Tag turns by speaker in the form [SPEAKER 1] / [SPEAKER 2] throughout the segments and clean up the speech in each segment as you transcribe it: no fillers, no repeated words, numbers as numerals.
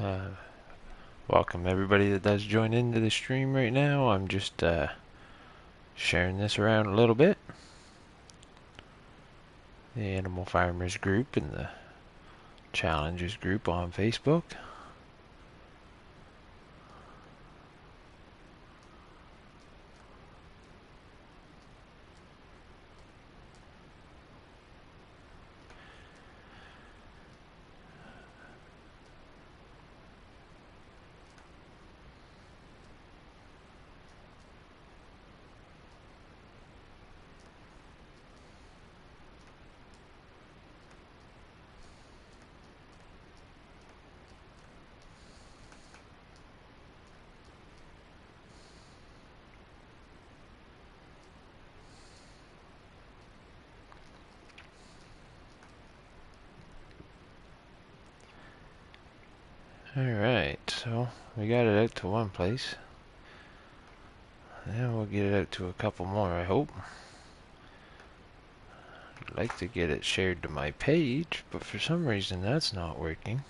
[SPEAKER 1] Uh, Welcome everybody that does join into the stream right now. I'm just sharing this around a little bit. The Animal Farmers group and the Challenges group on Facebook. Alright, so we got it out to one place. Now we'll get it out to a couple more, I hope. I'd like to get it shared to my page, but for some reason that's not working.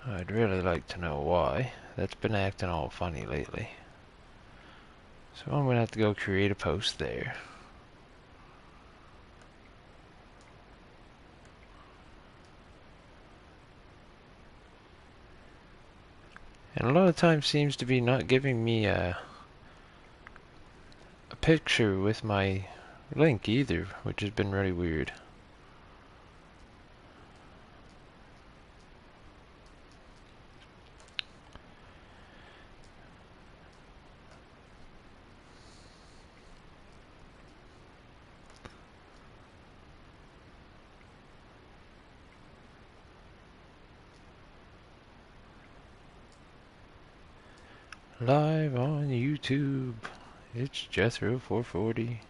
[SPEAKER 1] I'd really like to know why. That's been acting all funny lately. So I'm going to have to go create a post there. And a lot of times seems to be not giving me a picture with my link either, which has been really weird. Live on YouTube, it's Jethro 440.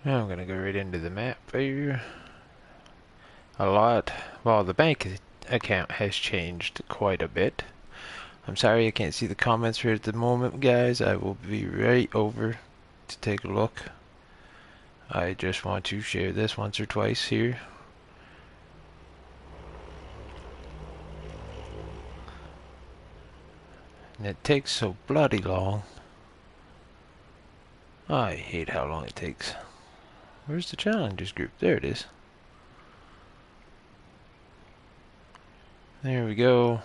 [SPEAKER 1] Now I'm gonna go right into the map here. Well, the bank account has changed quite a bit. I'm sorry I can't see the comments right at the moment, guys. I will be right over to take a look. I just want to share this once or twice here. And it takes so bloody long. I hate how long it takes. Where's the challenges group? There it is. There we go.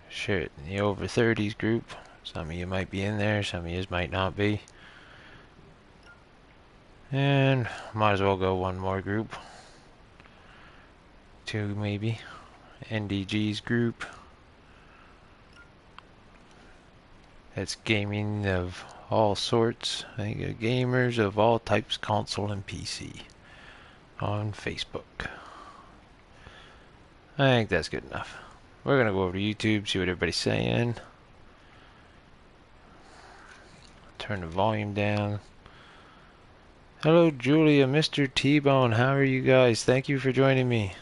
[SPEAKER 1] Share it in the over 30s group. Some of you might be in there, some of you might not be. And might as well go one more group. Two maybe. NDG's group. It's gaming of all sorts. I think gamers of all types, console and PC, on Facebook. I think that's good enough. We're gonna go over to YouTube, see what everybody's saying. Turn the volume down. Hello Julia, Mr. T-Bone, how are you guys? Thank you for joining me.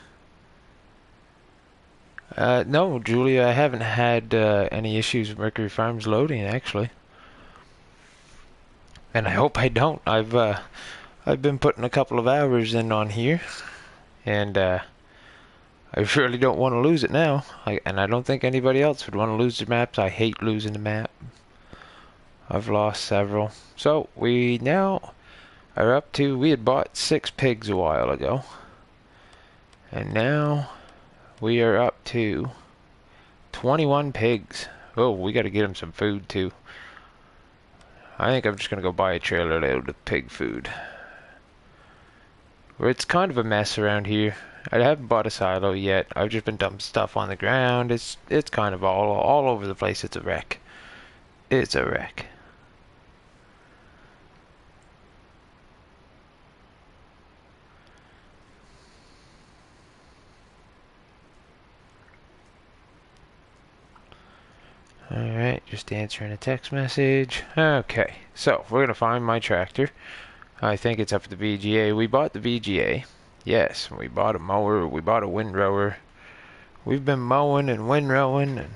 [SPEAKER 1] No, Julia, I haven't had any issues with Mercury Farms loading, actually. And I hope I don't. I've been putting a couple of hours in on here, and I really don't want to lose it now. And I don't think anybody else would want to lose their maps. I hate losing the map. I've lost several. So we now are up to, we had bought 6 pigs a while ago, and now we are up to 21 pigs. Oh, we got to get them some food too. I think I'm just going to go buy a trailer load of pig food. It's kind of a mess around here. I haven't bought a silo yet. I've just been dumping stuff on the ground. It's kind of all over the place. It's a wreck. It's a wreck. Alright, just answering a text message. Okay, so we're going to find my tractor. I think it's up at the VGA. We bought the VGA. Yes, we bought a mower. We bought a windrower. We've been mowing and windrowing and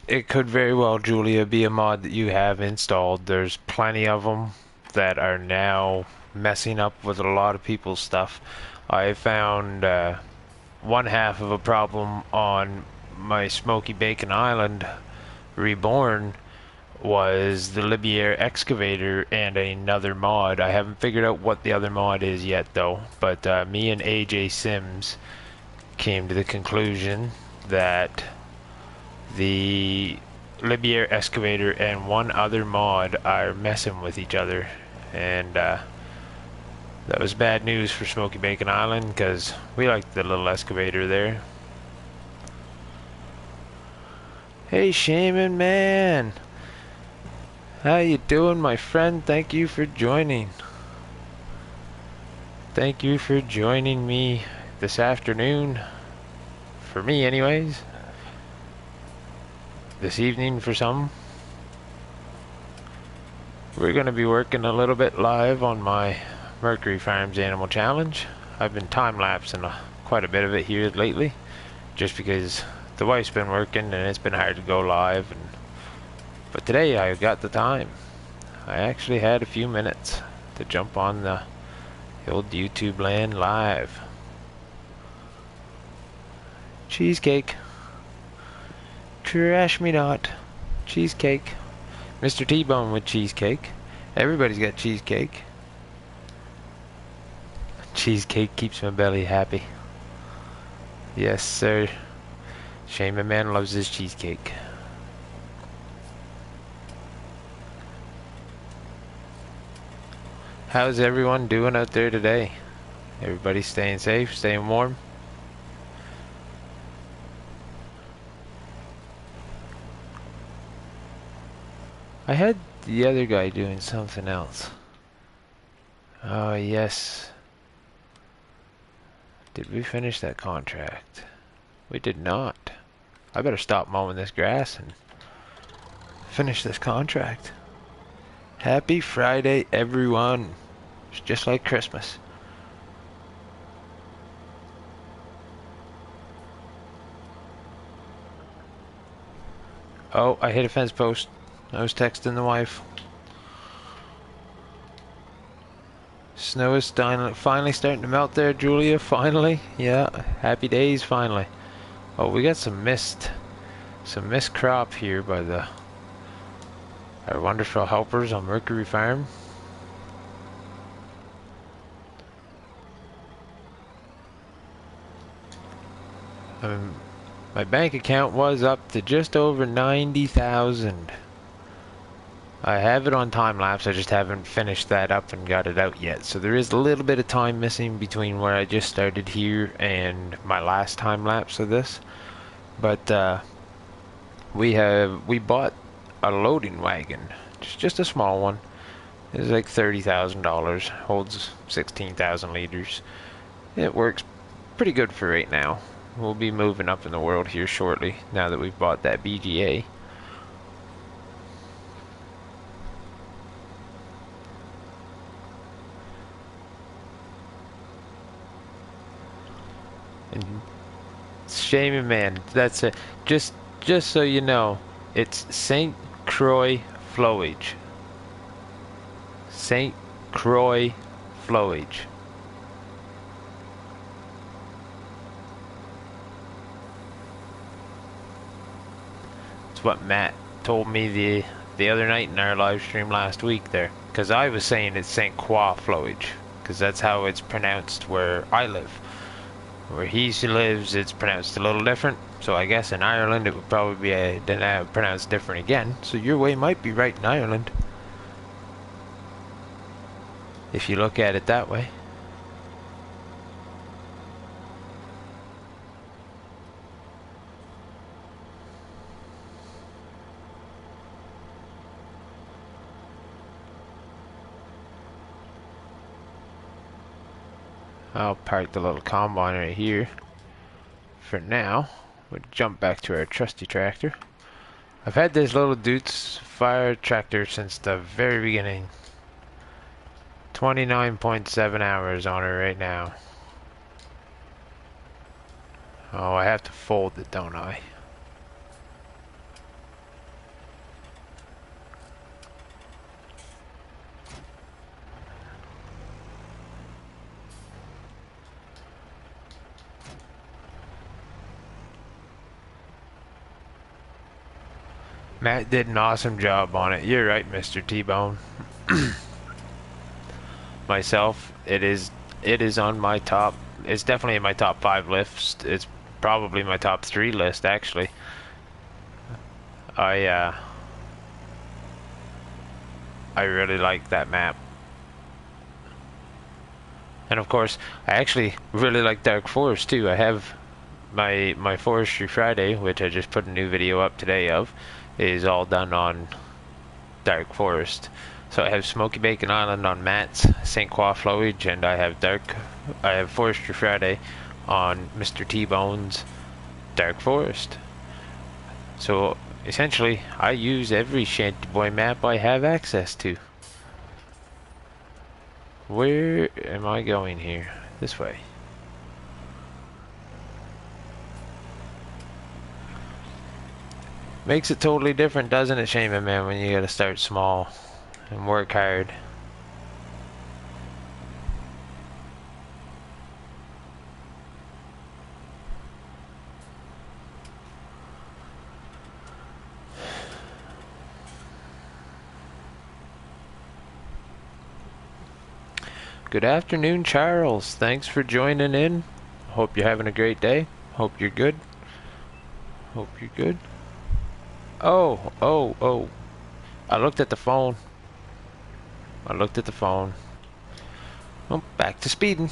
[SPEAKER 1] it could very well, Julia, be a mod that you have installed. There's plenty of them that are now messing up with a lot of people's stuff. I found one half of a problem on my Smoky Bacon Island Reborn was the Libier excavator and another mod. I haven't figured out what the other mod is yet though, but me and AJ Sims came to the conclusion that the Libier excavator and one other mod are messing with each other, and that was bad news for Smoky Bacon Island because we like the little excavator there. Hey Shaman Man, how you doing, my friend? Thank you for joining. Thank you for joining me this afternoon. For me anyways. This evening for some. We're going to be working a little bit live on my Mercury Farms Animal Challenge. I've been time-lapsing quite a bit of it here lately, just because the wife's been working and it's been hard to go live. But today I got the time. I actually had a few minutes to jump on the old YouTube land live. Cheesecake. Trash me not. Cheesecake. Mr. T-Bone with cheesecake. Everybody's got cheesecake. Cheesecake keeps my belly happy. Yes, sir. Shaman Man loves his cheesecake. How's everyone doing out there today? Everybody staying safe, staying warm? I had the other guy doing something else. Oh, yes. Did we finish that contract? We did not. I better stop mowing this grass and finish this contract. Happy Friday, everyone. It's just like Christmas. Oh, I hit a fence post. I was texting the wife. Snow is finally starting to melt there, Julia. Finally. Yeah, happy days, finally. Oh, we got some mist. Some mist crop here by our wonderful helpers on Mercury Farm. My bank account was up to just over 90,000. I have it on time lapse, I just haven't finished that up and got it out yet. So there is a little bit of time missing between where I just started here and my last time lapse of this. But we bought a loading wagon, just a small one. It's like $30,000, holds 16,000 liters. It works pretty good for right now. We'll be moving up in the world here shortly, now that we've bought that BGA. And Shaman Man, that's it. Just so you know, it's St. Croix flowage. St. Croix flowage. That's what Matt told me the other night in our live stream last week there. Because I was saying it's St. Croix flowage. Because that's how it's pronounced where I live. Where he lives, it's pronounced a little different. So I guess in Ireland it would probably be pronounced different again. So your way might be right in Ireland, if you look at it that way. I'll park the little combine right here for now. We'll jump back to our trusty tractor. I've had this little Deutz-Fahr tractor since the very beginning. 29.7 hours on it right now. Oh, I have to fold it, don't I? Matt did an awesome job on it. You're right, Mr. T-Bone. Myself, it is on my top. It's definitely in my top 5 list. It's probably my top 3 list actually. I uh I really like that map. And of course, I actually really like Dark Forest too. I have my Forestry Friday, which I just put a new video up today of, is all done on Dark Forest. So I have Smoky Bacon Island on Matt's St. Croix Flowage, and I have Forestry Friday on Mr. T-Bone's Dark Forest. So essentially, I use every Shanty Boy map I have access to. Where am I going here? This way. Makes it totally different, doesn't it, Shaman Man, when you gotta start small and work hard. Good afternoon, Charles. Thanks for joining in. Hope you're having a great day. Hope you're good. Hope you're good. Oh. I looked at the phone. Oh, back to speeding.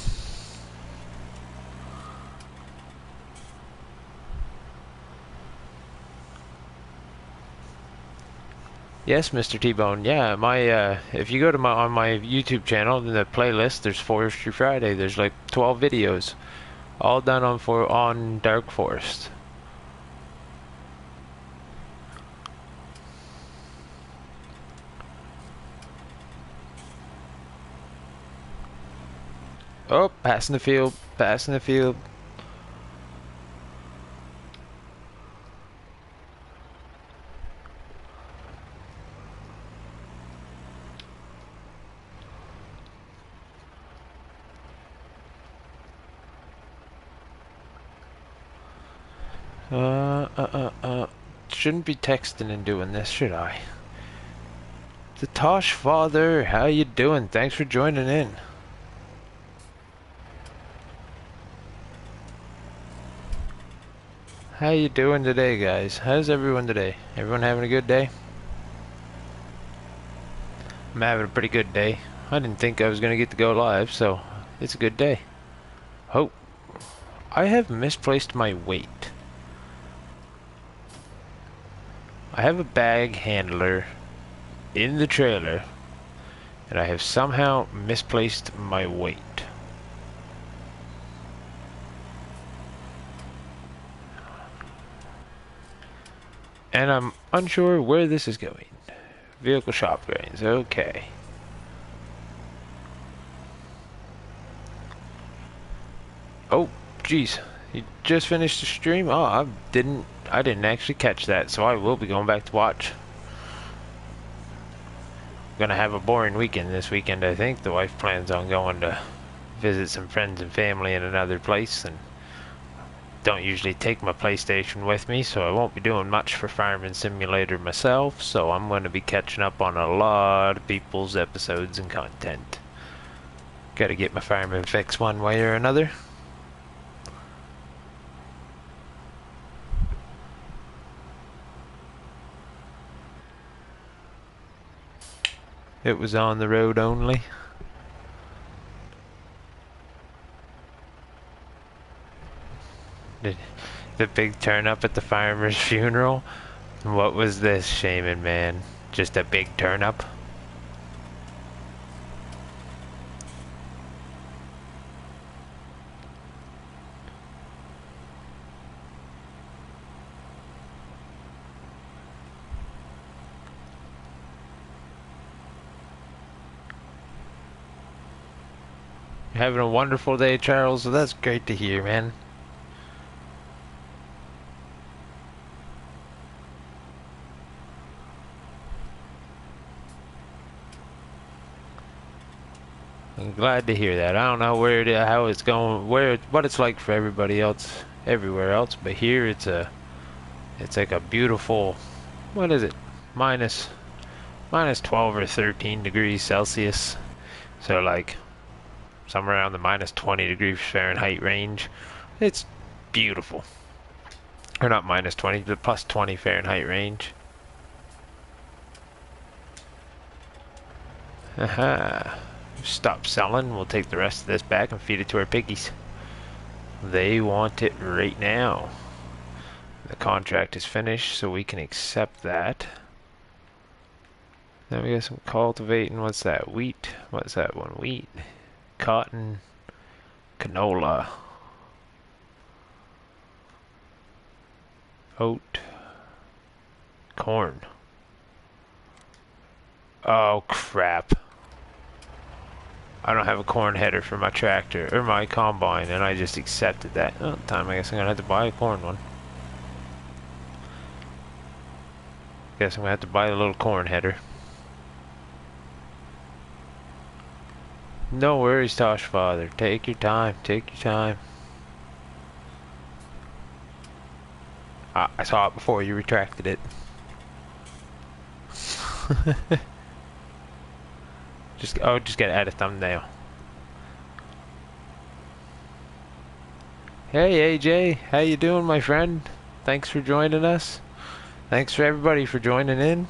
[SPEAKER 1] Yes, Mr. T-Bone. Yeah, if you go to my YouTube channel in the playlist, there's Forestry Friday. There's like 12 videos, all done on Dark Forest. Oh, passing the field. Shouldn't be texting and doing this, should I? The Tosh Father, how you doing? Thanks for joining in. How you doing today, guys? How's everyone today? Everyone having a good day? I'm having a pretty good day. I didn't think I was gonna get to go live, so it's a good day. Oh, I have misplaced my weight. I have a bag handler in the trailer, and I have somehow misplaced my weight. And I'm unsure where this is going. Vehicle shop grains, okay. Oh, jeez. You just finished the stream? Oh, I didn't actually catch that, so I will be going back to watch. Gonna have a boring weekend this weekend, I think. The wife plans on going to visit some friends and family in another place, and don't usually take my PlayStation with me, so I won't be doing much for Farming Simulator myself, so I'm going to be catching up on a lot of people's episodes and content. Gotta get my farming fix one way or another. It was on the road only. The big turn up at the farmer's funeral? What was this, Shaman Man? Just a big turn up? You're having a wonderful day, Charles. So that's great to hear, man. I'm glad to hear that. I don't know where how it's going, what it's like for everybody else, everywhere else, but here it's like a beautiful what is it? Minus 12 or 13 degrees Celsius. So like somewhere around the minus 20 degrees Fahrenheit range. It's beautiful. Or not minus 20, but plus 20 Fahrenheit range. Aha. Stop selling. We'll take the rest of this back and feed it to our piggies. They want it right now. The contract is finished, so we can accept that. Then we got some cultivating. What's that? Wheat. What's that one? Wheat. Cotton. Canola. Oat. Corn. Oh crap. I don't have a corn header for my tractor or my combine, and I just accepted that. Oh, time I guess I'm gonna have to buy a corn one. Guess I'm gonna have to buy a little corn header. No worries, Tosh Father. Take your time. Take your time. I saw it before you retracted it. just gotta add a thumbnail. Hey AJ, how you doing, my friend? Thanks for joining us. Thanks for everybody for joining in.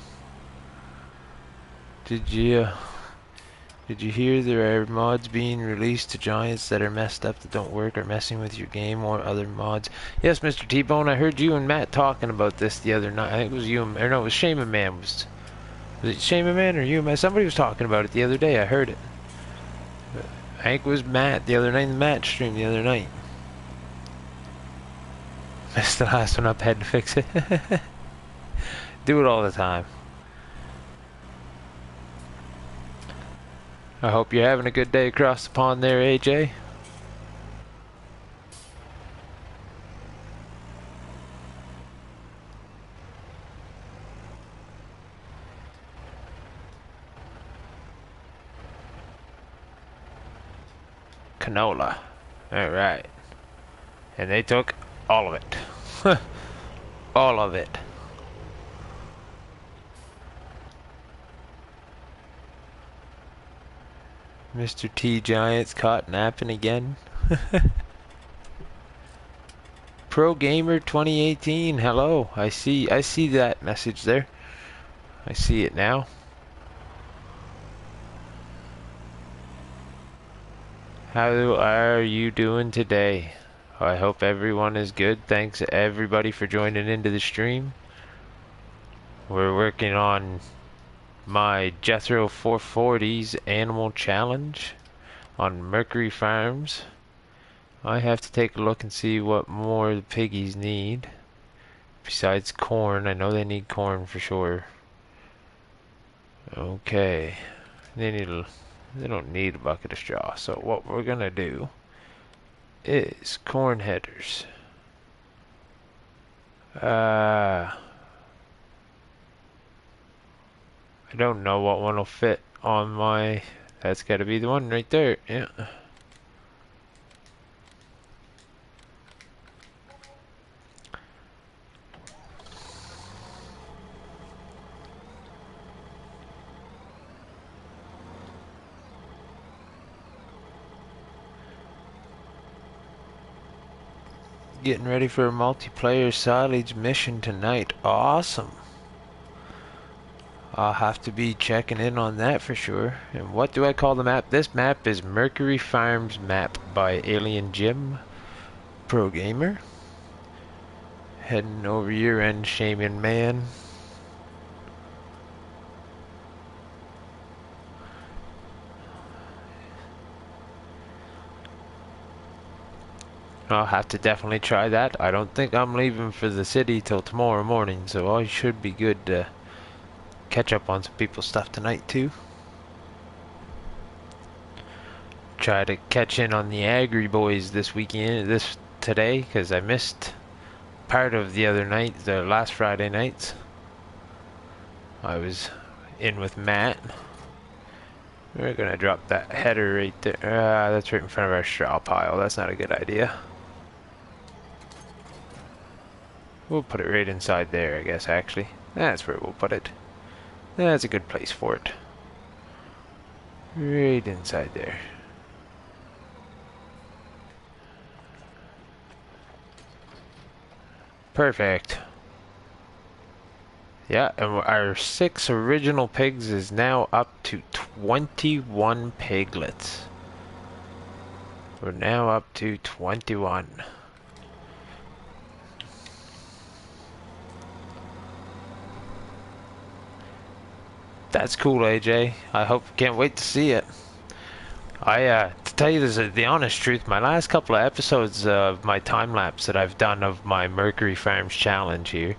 [SPEAKER 1] Did you hear there are mods being released to Giants that are messed up, that don't work, or messing with your game, or other mods? Yes, Mr. T-Bone, I heard you and Matt talking about this the other night. I think it was you, or no, it was Shaman Man. Was it Shaman Man or you, Matt? Somebody was talking about it the other day. I heard it. I think it was Matt the other night, the Matt stream the other night. Missed the last one up, had to fix it. Do it all the time. I hope you're having a good day across the pond there, AJ. Canola. Alright. And they took all of it. All of it. Mr. T Giants caught napping again. Pro Gamer 2018, hello. I see that message there. I see it now. How are you doing today? I hope everyone is good. Thanks everybody for joining into the stream. We're working on my Jethro 440's Animal Challenge on Mercury Farms. I have to take a look and see what more the piggies need. Besides corn, I know they need corn for sure. Okay. They don't need a bucket of straw, so what we're gonna do is corn headers. I don't know what one will fit on my... That's gotta be the one right there, yeah. Getting ready for a multiplayer silage mission tonight. Awesome. I'll have to be checking in on that for sure. And what do I call the map? This map is Mercury Farms Map by Alien Jim, Pro Gamer. Heading over your end, Shaman Man. I'll have to definitely try that. I don't think I'm leaving for the city till tomorrow morning, so I should be good to catch up on some people's stuff tonight too. Try to catch in on the Agri Boys this weekend, today, because I missed part of the other night, the last Friday nights. I was in with Matt. We're gonna drop that header right there. That's right in front of our straw pile. That's not a good idea. We'll put it right inside there, I guess, actually. That's where we'll put it. That's a good place for it. Right inside there. Perfect. Yeah, and our 6 original pigs is now up to 21 piglets. We're now up to 21. That's cool, AJ. Can't wait to see it. To tell you the honest truth, my last couple of episodes of my time lapse that I've done of my Mercury Farms challenge here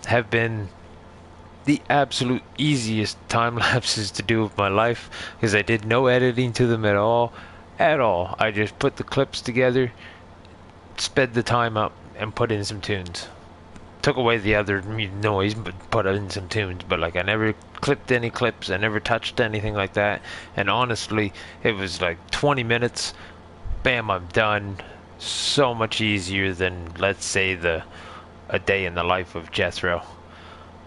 [SPEAKER 1] have been the absolute easiest time lapses to do of my life, because I did no editing to them at all. I just put the clips together, sped the time up, and put in some tunes. Took away the other noise, but put in some tunes. But like, I never clipped any clips, I never touched anything like that. And honestly, it was like 20 minutes, bam, I'm done. So much easier than, let's say, a day in the life of Jethro.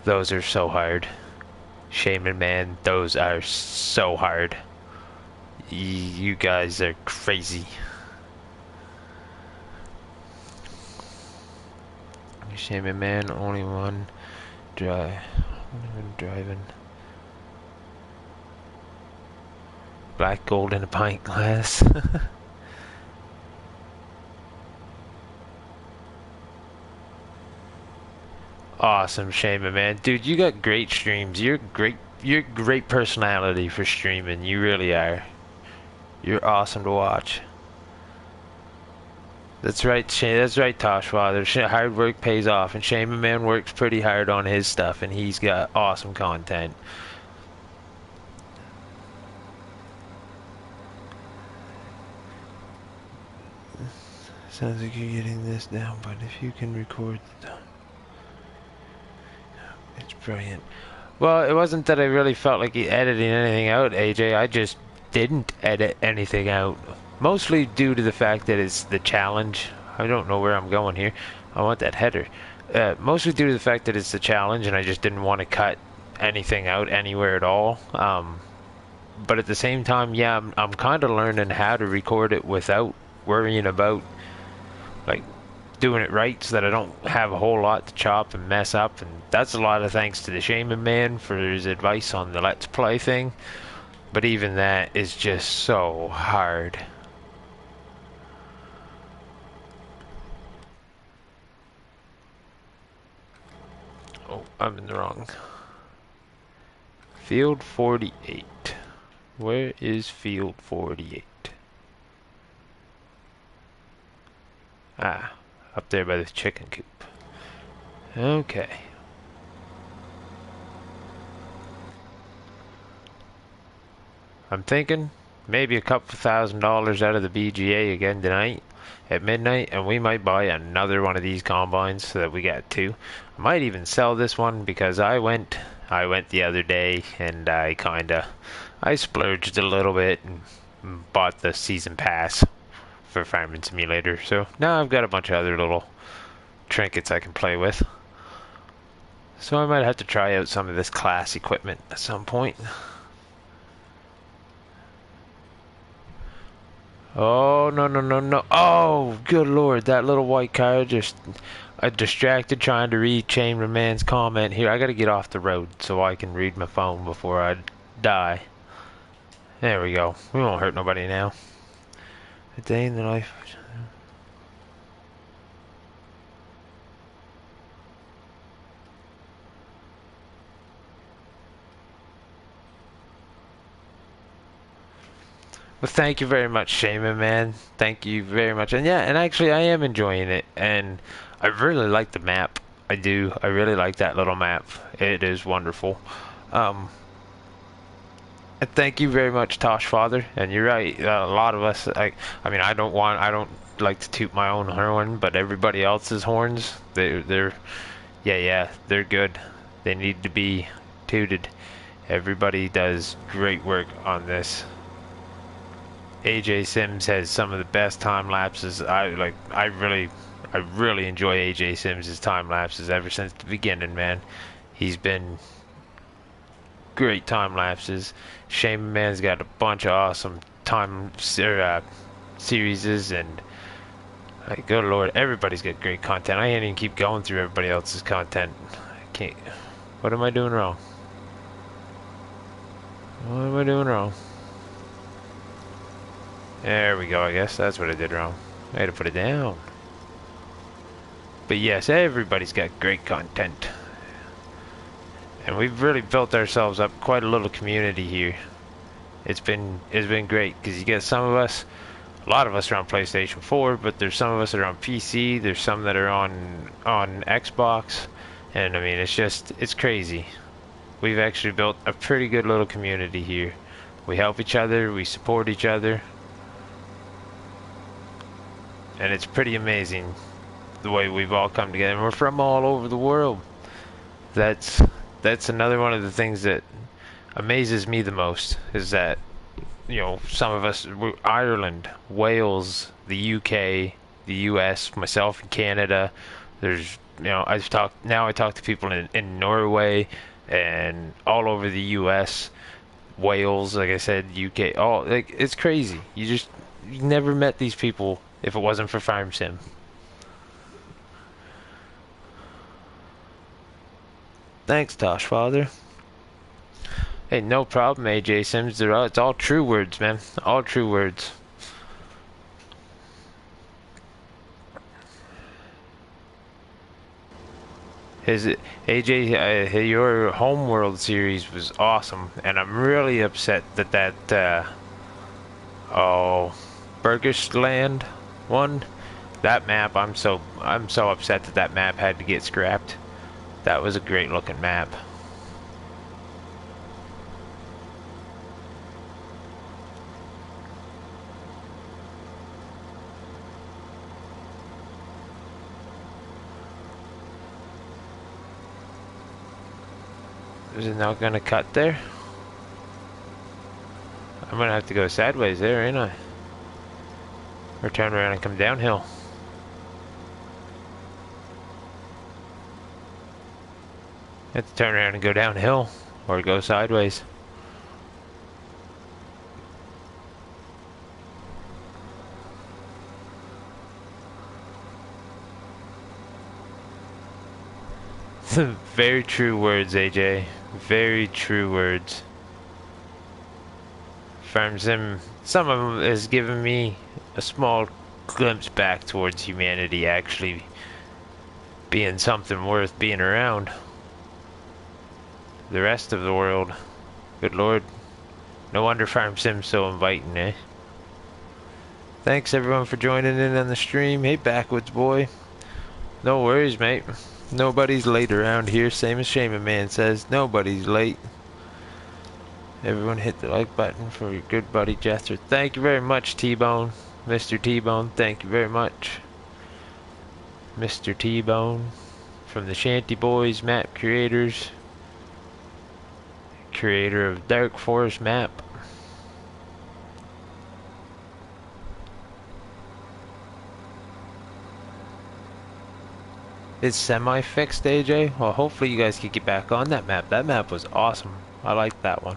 [SPEAKER 1] Those are so hard. Shaman Man, those are so hard. You guys are crazy. Shaman Man, only one driving. Black gold in a pint glass. Awesome, Shaman Man. Dude, you got great streams. You're great personality for streaming. You really are. You're awesome to watch. That's right, Deutz-Fahr. Hard work pays off, and Shaman Man works pretty hard on his stuff, and he's got awesome content. Sounds like you're getting this down, but if you can record it's brilliant. Well, it wasn't that I really felt like editing anything out, AJ. I just didn't edit anything out. Mostly due to the fact that it's the challenge. I don't know where I'm going here. I want that header. Mostly due to the fact that it's the challenge, and I just didn't want to cut anything out anywhere at all. But at the same time, yeah, I'm kind of learning how to record it without worrying about, like, doing it right, so that I don't have a whole lot to chop and mess up. And that's a lot of thanks to the Shaman Man for his advice on the Let's Play thing. But even that is just so hard. Oh, I'm in the wrong. Field 48. Where is Field 48? Ah, up there by the chicken coop. Okay. I'm thinking maybe a couple $1,000s out of the BGA again tonight at midnight, and we might buy another one of these combines so that we got 2. I might even sell this one, because I went the other day and I splurged a little bit and bought the season pass for Farming Simulator. So now I've got a bunch of other little trinkets I can play with. So I might have to try out some of this class equipment at some point. Oh, no, no, no, no. Oh, good lord. That little white car just... I distracted trying to read Shaman Man's comment here. I gotta get off the road so I can read my phone before I die. There we go. We won't hurt nobody now. A day in the life... Well, thank you very much, Shaman Man. Thank you very much. And yeah, and actually I am enjoying it. And I really like the map. I do. I really like that little map. It is wonderful. And thank you very much, Deutz-Fahr. And you're right. A lot of us, I mean, I don't like to toot my own horn, but everybody else's horns, they're good. They need to be tooted. Everybody does great work on this. AJ Sims has some of the best time lapses. I really enjoy AJ Sims' time lapses ever since the beginning, man. He's been great time lapses. Shame Man's got a bunch of awesome series, and like, good lord, everybody's got great content. I can't even keep going through everybody else's content. I can't. What am I doing wrong? What am I doing wrong? There we go, I guess. That's what I did wrong. I had to put it down. But yes, everybody's got great content. And we've really built ourselves up quite a little community here. It's been great, because you get some of us, a lot of us are on PlayStation 4, but there's some of us that are on PC, there's some that are on Xbox, and I mean, it's crazy. We've actually built a pretty good little community here. We help each other, we support each other, and it's pretty amazing the way we've all come together. And we're from all over the world. That's another one of the things that amazes me the most, is that, you know, some of us, Ireland, Wales, the UK, the US, myself in Canada. There's, you know, I talk to people in Norway and all over the US, Wales, like I said, UK. Oh, like, it's crazy. You never met these people if it wasn't for Farm Sim. Thanks, Tosh Father. Hey, no problem, AJ Sims. It's all true words, man. All true words. AJ, your Homeworld series was awesome, and I'm really upset that Burgersland one, that map. I'm so upset that map had to get scrapped. That was a great looking map. Is it not gonna cut there? I'm gonna have to go sideways there, ain't I? Or turn around and come downhill. I have to turn around and go downhill, or go sideways. Very true words, AJ. Very true words. Farm Sim, some of them has given me a small glimpse back towards humanity actually being something worth being around. The rest of the world, good lord. No wonder Farm Sim's so inviting, eh? Thanks everyone for joining in on the stream. Hey, Backwoods boy. No worries, mate. Nobody's late around here, same as Shaman Man says. Nobody's late. Everyone hit the like button for your good buddy Jester. Thank you very much, T-Bone. Mr. T-Bone, thank you very much. Mr. T-Bone from the Shanty Boys map creators. Creator of Dark Forest map. It's semi-fixed, AJ? Well, hopefully you guys can get back on that map. That map was awesome. I liked that one.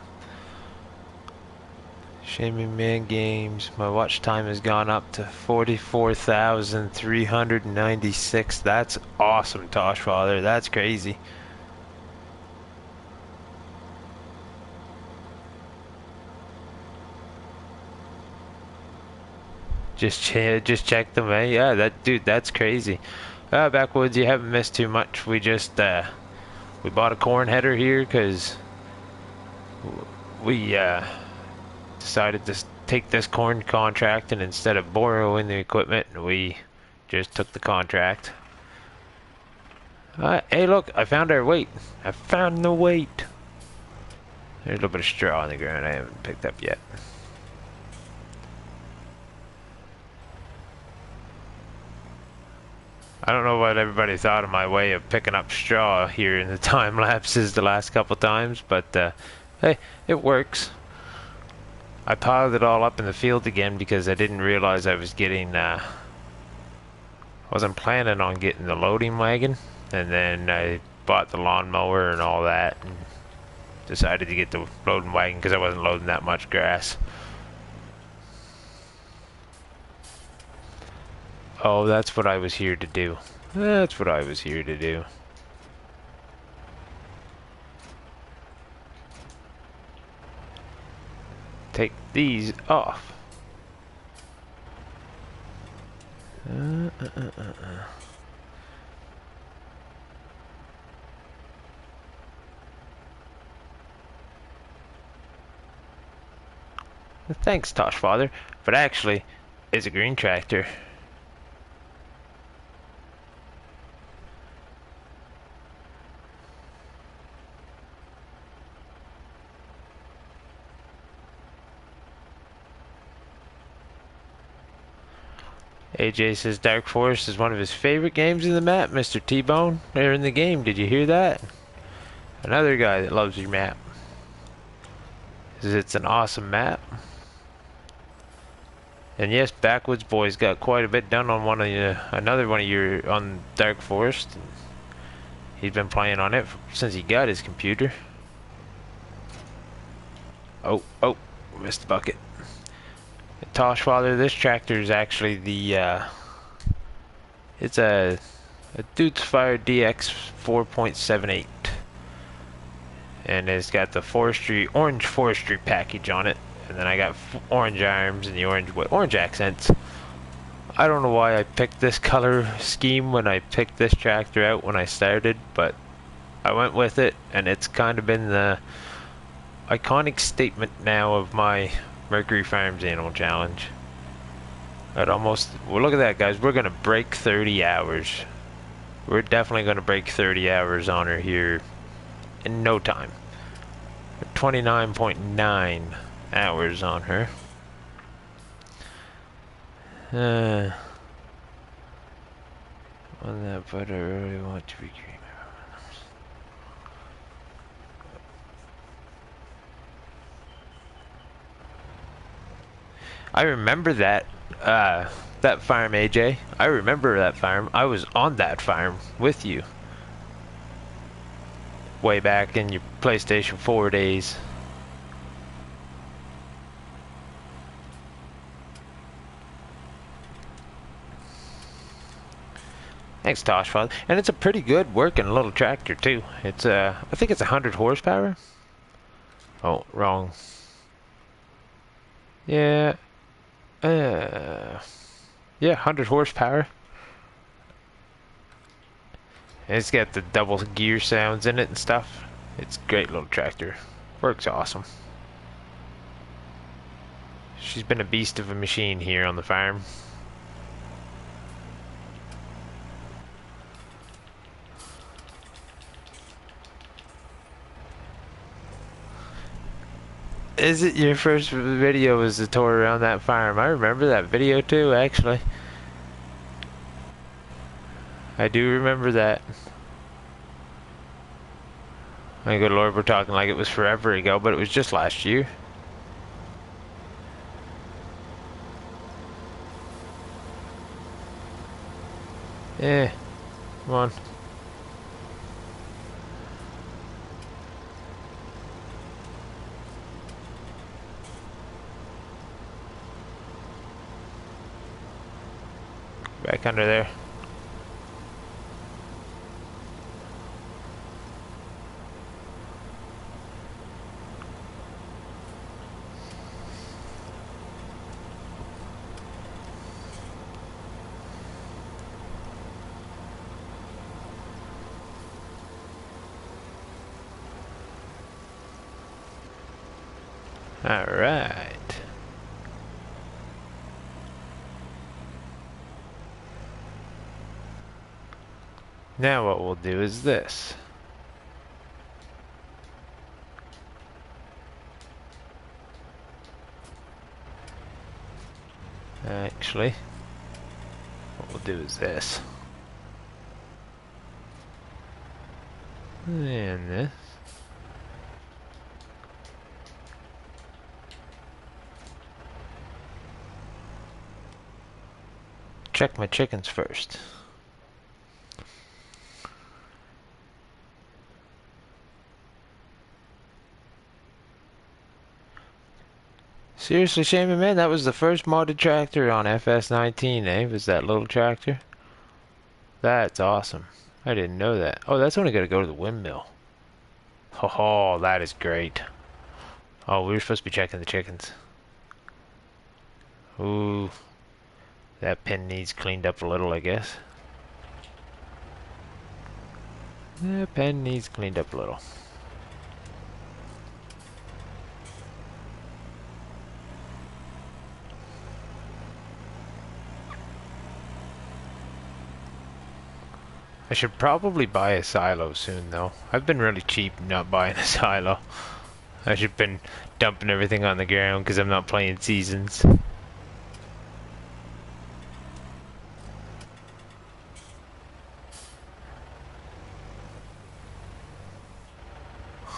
[SPEAKER 1] Shaman Man Games. My watch time has gone up to 44,396. That's awesome, Tosh Father. That's crazy. Just check them, eh? Yeah, dude, that's crazy. Backwoods, you haven't missed too much. We just we bought a corn header here because we decided to take this corn contract, and instead of borrowing the equipment, we just took the contract. Hey, look, I found our weight. I found the weight. There's a little bit of straw on the ground I haven't picked up yet. I don't know what everybody thought of my way of picking up straw here in the time lapses the last couple times, but hey, it works. I piled it all up in the field again because I didn't realize I was getting, wasn't planning on getting the loading wagon, and then I bought the lawnmower and all that, and decided to get the loading wagon because I wasn't loading that much grass. Oh, that's what I was here to do. That's what I was here to do. Take these off. Thanks, Tosh Father, but actually, it's a green tractor. AJ says Dark Forest is one of his favorite games in the map, Mr. T-Bone. They're in the game, did you hear that? Another guy that loves your map. Says it's an awesome map. And yes, Backwoods Boys got quite a bit done on another one of your, on Dark Forest. He's been playing on it since he got his computer. Oh, missed the bucket. Tosh Father, this tractor is actually the, it's a Deutz-Fahr DX 4.78. And it's got the orange forestry package on it. And then I got orange arms and the orange accents. I don't know why I picked this color scheme when I picked this tractor out when I started, but I went with it, and it's kind of been the iconic statement now of my Mercury Farms Animal Challenge. Well, look at that, guys. We're gonna break 30 hours. We're definitely gonna break 30 hours on her here in no time. 29.9 hours on her. On that, but I really want to be green. I remember that that farm, AJ. I remember that farm. I was on that farm with you way back in your PlayStation 4 days. Thanks, Tosh Father. And it's a pretty good working little tractor too. It's I think it's 100 horsepower. Oh, wrong. Yeah. Yeah, 100 horsepower. And it's got the double gear sounds in it and stuff. It's a great little tractor. Works awesome. She's been a beast of a machine here on the farm. Is it your first video was the tour around that farm? I remember that video too, actually. I do remember that. My good lord, we're talking like it was forever ago, but it was just last year. Yeah, come on. Back under there. All right. Now what we'll do is this. Actually, what we'll do is this. And this. Check my chickens first. Seriously, Shaman, man, that was the first modded tractor on FS19, eh? Was that little tractor? That's awesome. I didn't know that. Oh, that's only got to go to the windmill. Oh, that is great. Oh, we were supposed to be checking the chickens. Ooh, that pen needs cleaned up a little, I guess. The pen needs cleaned up a little. I should probably buy a silo soon, though. I've been really cheap not buying a silo. I should have been dumping everything on the ground because I'm not playing seasons.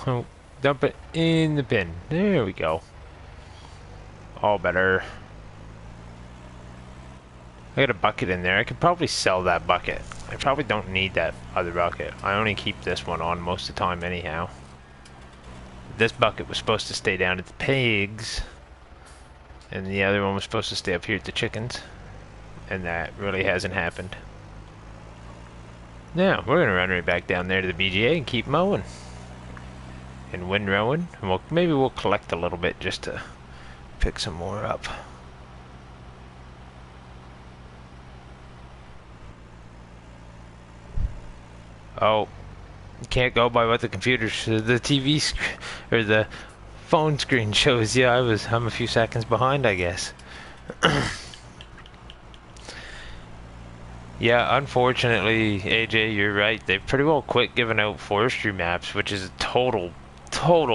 [SPEAKER 1] Oh, dump it in the bin. There we go. All better. I got a bucket in there. I could probably sell that bucket. I probably don't need that other bucket. I only keep this one on most of the time anyhow. This bucket was supposed to stay down at the pigs, and the other one was supposed to stay up here at the chickens, and that really hasn't happened. Now, we're gonna run right back down there to the BGA and keep mowing. And windrowing, and maybe we'll collect a little bit just to pick some more up. Oh, you can't go by what the the TV screen, or the phone screen shows you. I'm a few seconds behind, I guess. Yeah, unfortunately, AJ, you're right. They've pretty well quit giving out forestry maps, which is a total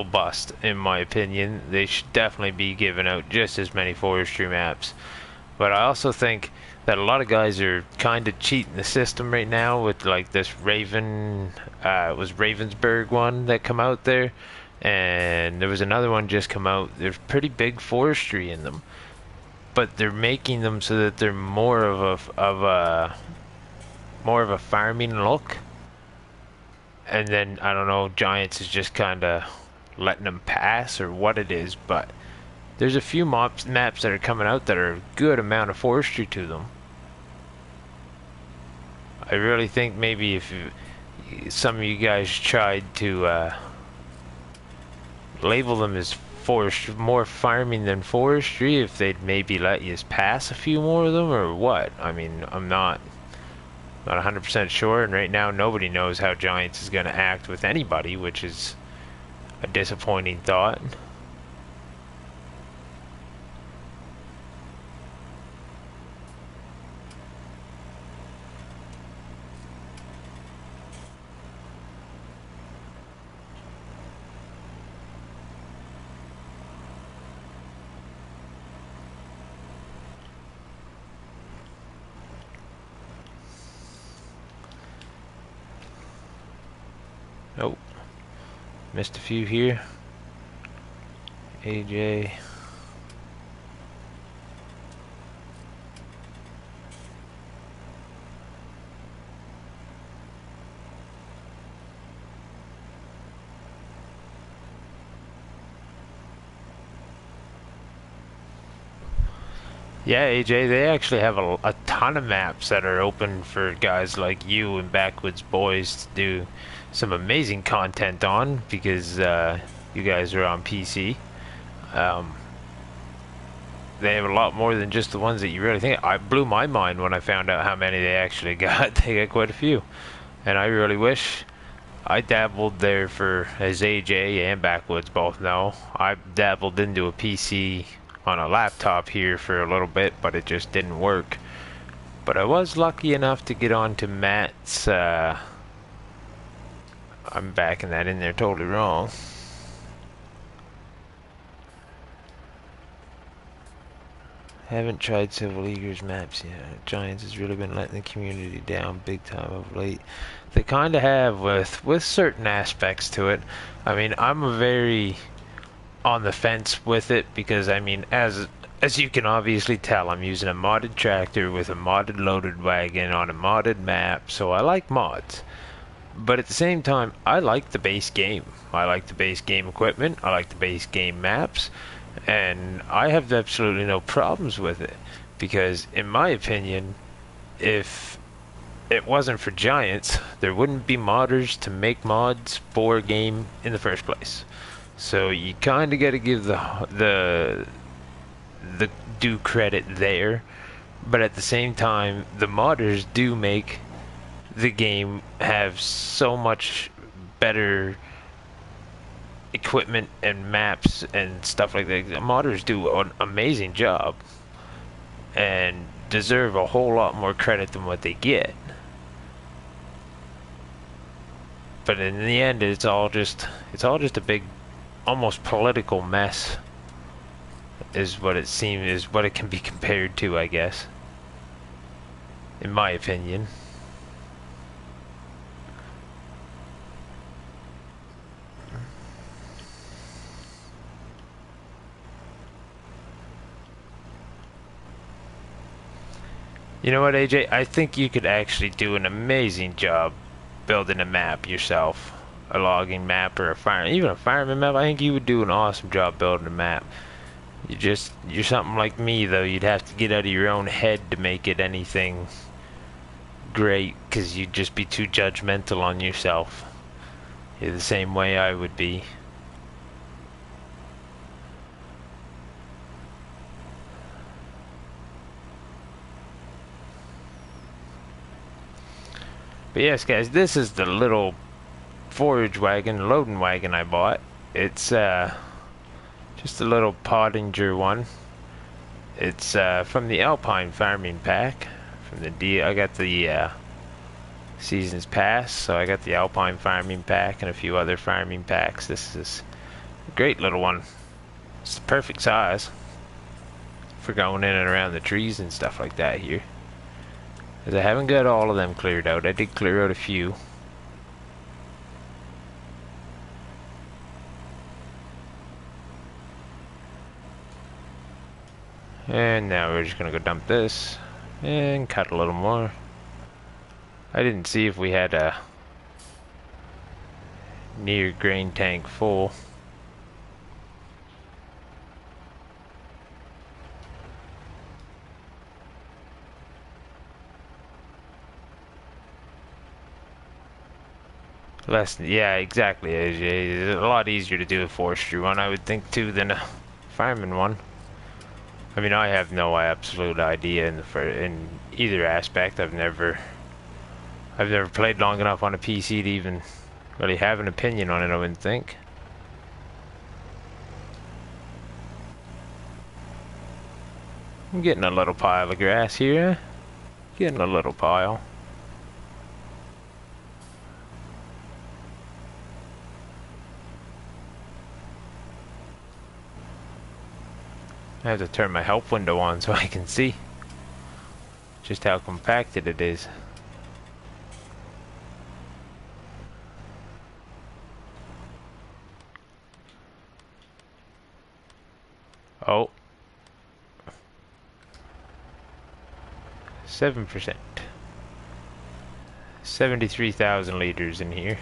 [SPEAKER 1] bust, in my opinion. They should definitely be giving out just as many forestry maps. But I also think that a lot of guys are kind of cheating the system right now with like this it was Ravensburg one that come out there, and there was another one just come out. There's pretty big forestry in them, but they're making them so that they're more of a farming look. And then I don't know, Giants is just kind of letting them pass or what it is, but there's a few maps that are coming out that are a good amount of forestry to them. I really think maybe if some of you guys tried to label them as more farming than forestry, if they'd maybe let you pass a few more of them or what. I mean, I'm not 100% sure, and right now nobody knows how Giants is going to act with anybody, which is a disappointing thought. Nope. Missed a few here. AJ. Yeah, AJ, they actually have a ton of maps that are open for guys like you and Backwoods Boys to do some amazing content on, because you guys are on PC. They have a lot more than just the ones that you really think. I blew my mind when I found out how many they actually got. They got quite a few. And I really wish I dabbled there for, as AJ and Backwoods both know, I dabbled into a PC on a laptop here for a little bit, but it just didn't work. But I was lucky enough to get on to Matt's, I'm backing that in there totally wrong. Haven't tried Civil Leaguers maps yet. Giants has really been letting the community down big time of late. They kind of have with certain aspects to it. I mean, I'm a very on the fence with it, because I mean, as you can obviously tell, I'm using a modded tractor with a modded loaded wagon on a modded map, so I like mods. But at the same time, I like the base game. I like the base game equipment. I like the base game maps. And I have absolutely no problems with it because, in my opinion, if it wasn't for giants, there wouldn't be modders to make mods for a game in the first place. So you kind of got to give the due credit there, but at the same time, the modders do make the game have so much better equipment and maps and stuff like that. The modders do an amazing job and deserve a whole lot more credit than what they get. But in the end, it's all just a big, almost political mess. Is what it seems, is what it can be compared to, I guess. In my opinion. You know what, AJ? I think you could actually do an amazing job building a map yourself. A logging map or even a fireman map. I think you would do an awesome job building a map. You're something like me, though. You'd have to get out of your own head to make it anything great, because you'd just be too judgmental on yourself. You're the same way I would be. But yes, guys, this is the little forage wagon, loading wagon I bought. It's just a little Pottinger one. It's from the Alpine Farming Pack. From the I got the Seasons Pass, so I got the Alpine Farming Pack and a few other farming packs. This is a great little one. It's the perfect size for going in and around the trees and stuff like that here. As I haven't got all of them cleared out. I did clear out a few. And now we're just gonna go dump this and cut a little more. I didn't see if we had a near grain tank full. Yeah, exactly. It's a lot easier to do a forestry one, I would think, too, than a fireman one. I mean, I have no absolute idea in either aspect. I've never played long enough on a PC to even really have an opinion on it, I wouldn't think. I'm getting a little pile of grass here. Getting a little pile. I have to turn my help window on so I can see just how compacted it is. Oh. 7%. 73,000 liters in here.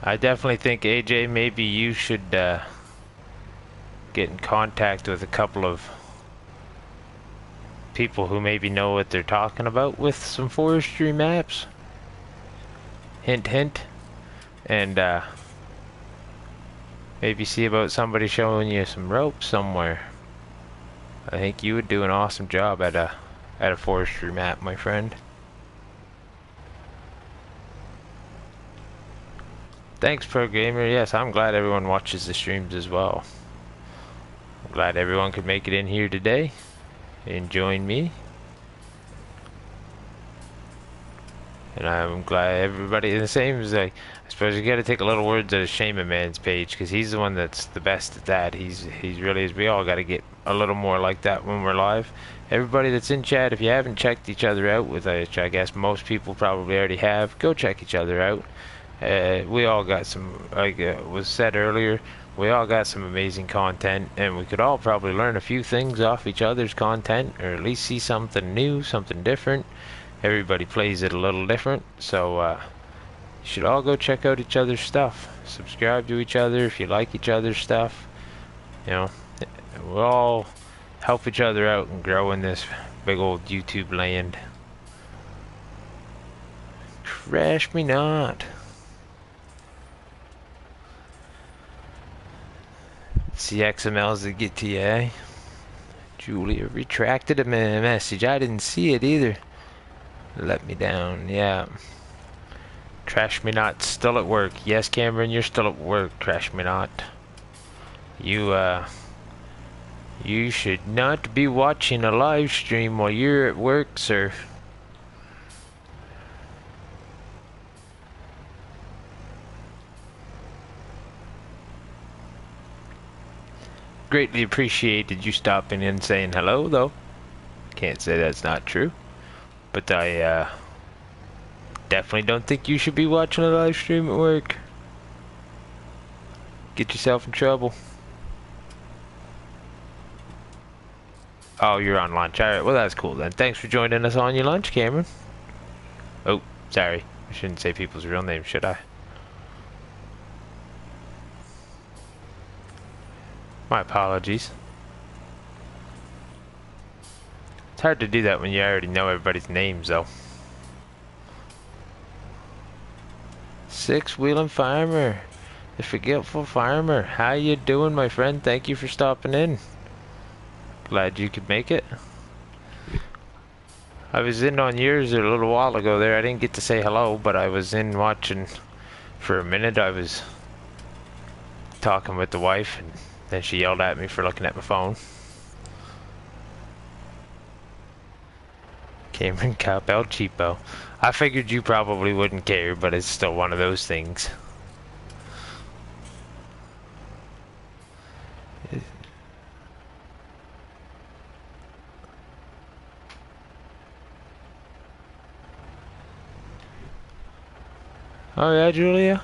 [SPEAKER 1] I definitely think, AJ, maybe you should get in contact with a couple of people who maybe know what they're talking about with some forestry maps. Hint, hint. And maybe see about somebody showing you some ropes somewhere. I think you would do an awesome job at a forestry map, my friend. Thanks, Pro Gamer. Yes, I'm glad everyone watches the streams as well. I'm glad everyone could make it in here today and join me. And I'm glad everybody, the same as I suppose you got to take a little words out of Shaman Man's page, because he's the one that's the best at that. He's really is. We all got to get a little more like that when we're live. Everybody that's in chat, if you haven't checked each other out, which I guess most people probably already have, go check each other out. We all got some, like was said earlier, we all got some amazing content, and we could all probably learn a few things off each other's content, or at least see something new, something different. Everybody plays it a little different, so you should all go check out each other's stuff. Subscribe to each other if you like each other's stuff. You know, we'll all help each other out and grow in this big old YouTube land. Crash me not. It's the XMLs that get to you, eh? Julia retracted a message. I didn't see it either. Let me down, yeah. Crash me not, still at work. Yes, Cameron, you're still at work. Crash me not. You should not be watching a live stream while you're at work, sir. Greatly appreciated you stopping in and saying hello, though. Can't say that's not true. But I definitely don't think you should be watching a live stream at work. Get yourself in trouble. Oh, you're on lunch. Alright, well that's cool then. Thanks for joining us on your lunch, Cameron. Oh, sorry. I shouldn't say people's real names, should I? My apologies. It's hard to do that when you already know everybody's names, though. Six-wheeling farmer. The forgetful farmer. How you doing, my friend? Thank you for stopping in. Glad you could make it. I was in on yours a little while ago there. I didn't get to say hello, but I was in watching for a minute. I was talking with the wife, and then she yelled at me for looking at my phone. Cameron Cop El Cheapo. I figured you probably wouldn't care, but it's still one of those things. Oh yeah, Julia?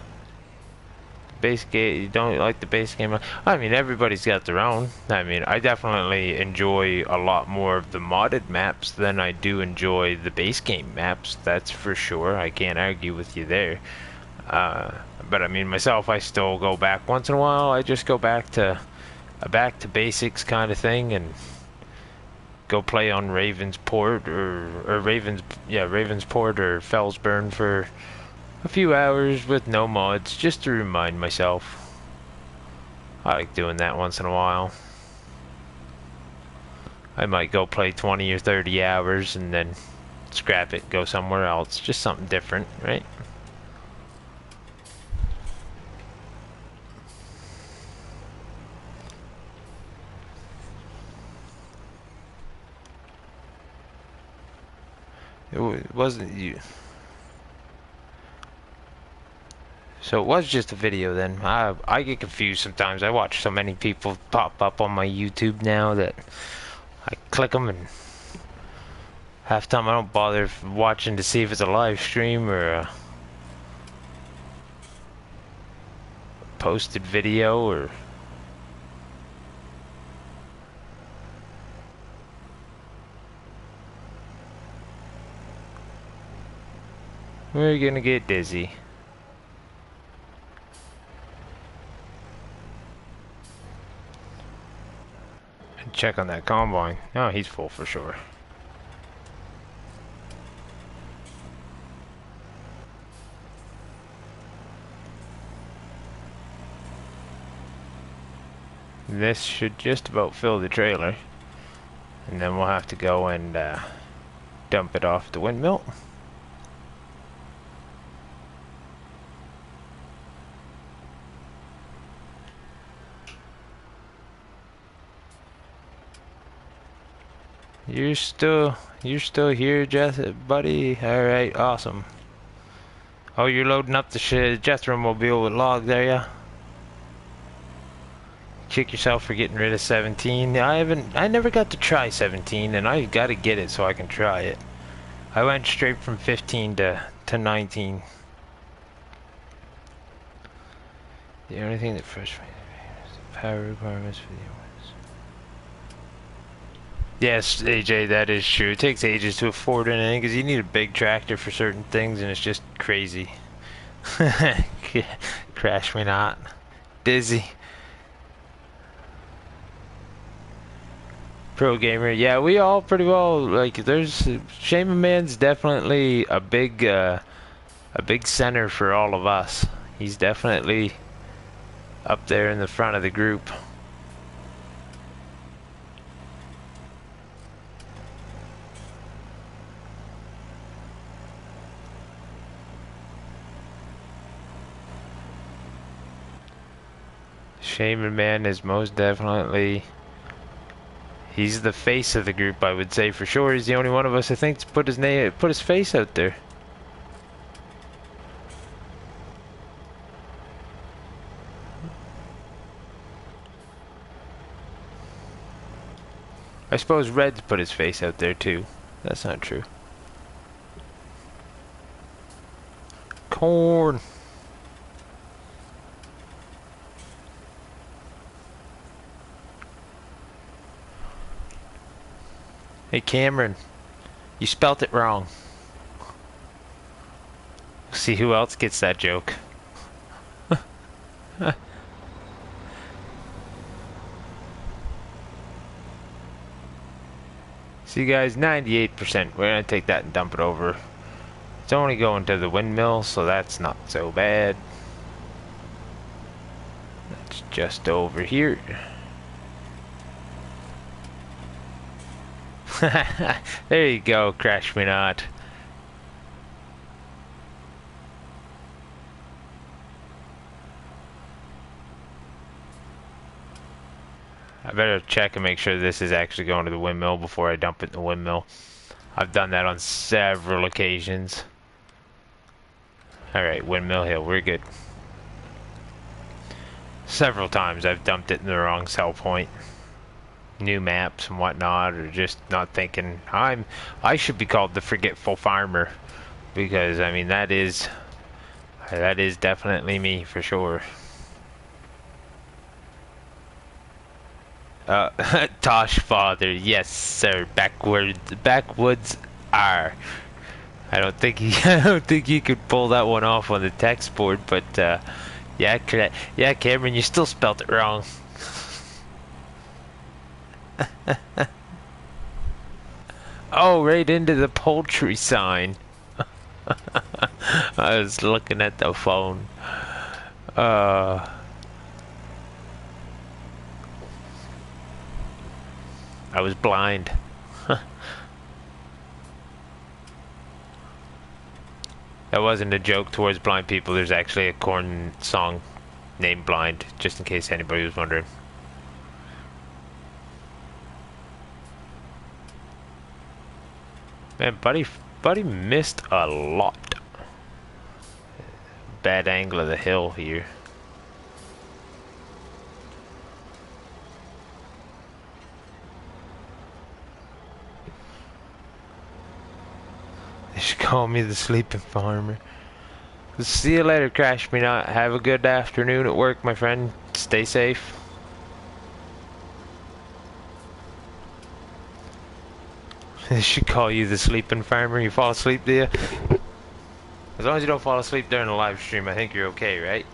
[SPEAKER 1] Base game, you don't like the base game? I mean, everybody's got their own. I mean, I definitely enjoy a lot more of the modded maps than I do enjoy the base game maps. That's for sure. I can't argue with you there. But I mean, myself, I still go back once in a while. I just go back to basics kind of thing and go play on Ravensport or Ravensport or Fellsburn for a few hours with no mods, just to remind myself. I like doing that once in a while. I might go play 20 or 30 hours and then scrap it, go somewhere else. Just something different, right? It wasn't you. So it was just a video then. I get confused sometimes. I watch so many people pop up on my YouTube now that I click them, and half the time I don't bother watching to see if it's a live stream or a posted video or... We're gonna get dizzy. Check on that combine. Oh, he's full for sure. This should just about fill the trailer, and then we'll have to go and dump it off the windmill. You're still here, buddy? Alright, awesome. Oh, you're loading up the Jethro mobile with log there, yeah? Kick yourself for getting rid of 17. I never got to try 17, and I gotta get it so I can try it. I went straight from 15 to 19. The only thing that frustrates me Power requirements for the owners. Yes, AJ, that is true. It takes ages to afford anything because you need a big tractor for certain things, and it's just crazy. Crash me not. Dizzy. Pro gamer. Yeah, we all pretty well, like, there's... Shaman Man's definitely a big center for all of us. He's definitely up there in the front of the group. Shaman Man is most definitely... He's the face of the group, I would say for sure. He's the only one of us, I think, to put his face out there. I suppose Red's put his face out there too. That's not true. Corn. Hey Cameron, you spelt it wrong. See who else gets that joke. See guys, 98%. We're gonna take that and dump it over. It's only going to the windmill, so that's not so bad. That's just over here. There you go, Crash Me Not. I better check and make sure this is actually going to the windmill before I dump it in the windmill. I've done that on several occasions. Alright, Windmill Hill, we're good. Several times I've dumped it in the wrong sell point. New maps and whatnot, or just not thinking I should be called the forgetful farmer, because I mean that is definitely me for sure. Tosh father, yes sir. Backwoods are. I don't think he could pull that one off on the text board, but yeah, Cameron, you still spelt it wrong. Oh, right into the poultry sign. I was looking at the phone. I was blind. That wasn't a joke towards blind people. There's actually a corn song named Blind, just in case anybody was wondering. Man, buddy missed a lot. Bad angle of the hill here. They should call me the sleeping farmer. See you later, Crash Me Not. Have a good afternoon at work, my friend. Stay safe. They should call you the sleeping farmer. You fall asleep, do you? As long as you don't fall asleep during the live stream, I think you're okay, right?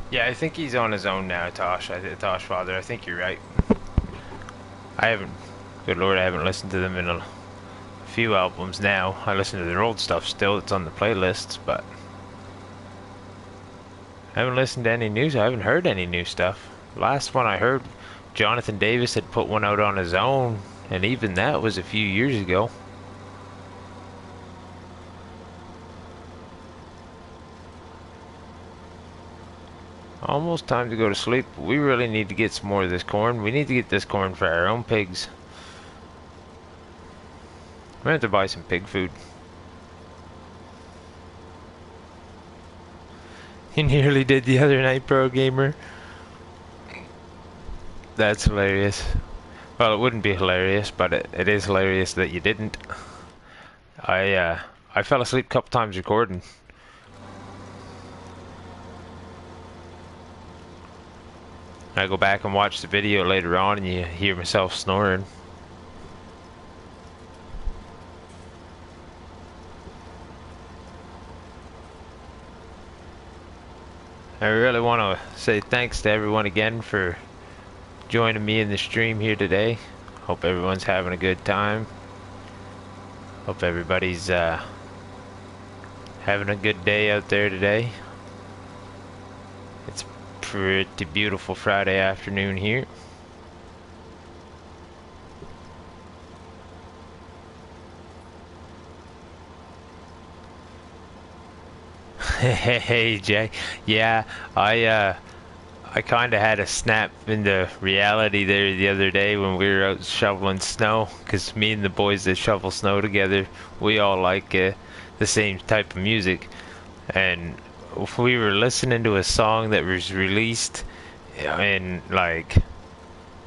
[SPEAKER 1] Yeah, I think he's on his own now, Tosh. Tosh Father, I think you're right. I haven't, good lord, I haven't listened to them in a few albums now. I listen to their old stuff still, it's on the playlists, but I haven't listened to any news. I haven't heard any new stuff. Last one I heard, Jonathan Davis had put one out on his own, and even that was a few years ago. Almost time to go to sleep. We really need to get some more of this corn. We need to get this corn for our own pigs. We have to buy some pig food. You nearly did the other night, pro gamer. That's hilarious. Well, it wouldn't be hilarious, but it is hilarious that you didn't. I fell asleep a couple times recording. I go back and watch the video later on and you hear myself snoring. I really want to say thanks to everyone again for joining me in the stream here today. Hope everyone's having a good time. Hope everybody's having a good day out there today. It's pretty beautiful Friday afternoon here. Hey Jay, yeah, I kind of had a snap into reality there the other day when we were out shoveling snow, because me and the boys that shovel snow together, we all like the same type of music, and we were listening to a song that was released in like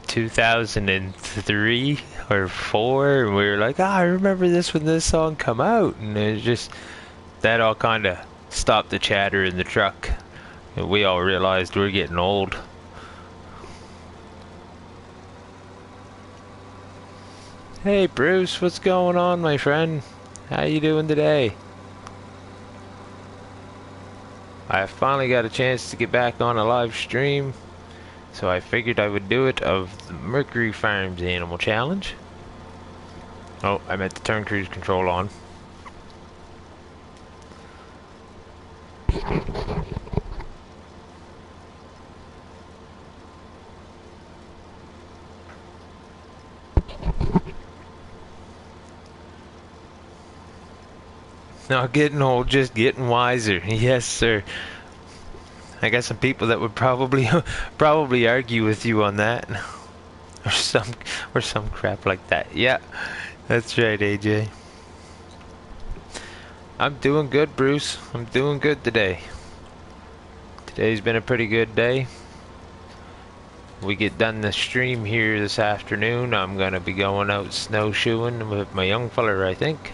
[SPEAKER 1] 2003 or 4, and we were like, I remember this when this song come out, and it was just, that all kind of stopped the chatter in the truck. And we all realized we're getting old. Hey Bruce, what's going on, my friend? How you doing today? I finally got a chance to get back on a live stream, so I figured I would do it of the Mercury Farms Animal Challenge. Oh, I meant to turn cruise control on. Not getting old, just getting wiser. Yes, sir. I got some people that would probably argue with you on that, or some crap like that. Yeah, that's right, AJ. I'm doing good, Bruce. I'm doing good today. Today's been a pretty good day. We get done the stream here this afternoon. I'm gonna be going out snowshoeing with my young feller, I think.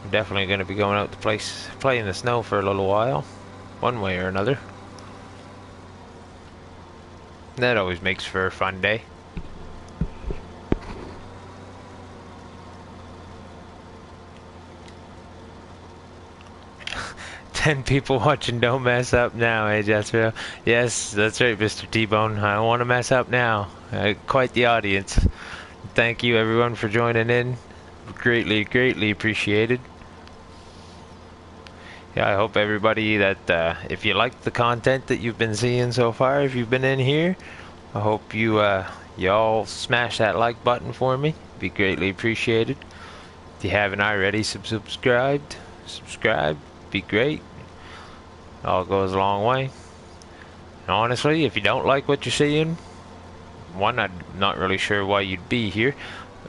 [SPEAKER 1] I'm definitely going to be going out to play in the snow for a little while, one way or another. That always makes for a fun day. Ten people watching, don't mess up now, eh, Jethro? Yes, that's right, Mr. T-Bone. I don't want to mess up now. Quite the audience. Thank you, everyone, for joining in. Greatly, greatly appreciated. Yeah, I hope everybody that, if you like the content that you've been seeing so far, if you've been in here, I hope you all smash that like button for me. Be greatly appreciated. If you haven't already subscribe, be great. All goes a long way. And honestly, if you don't like what you're seeing, one, I'm not really sure why you'd be here,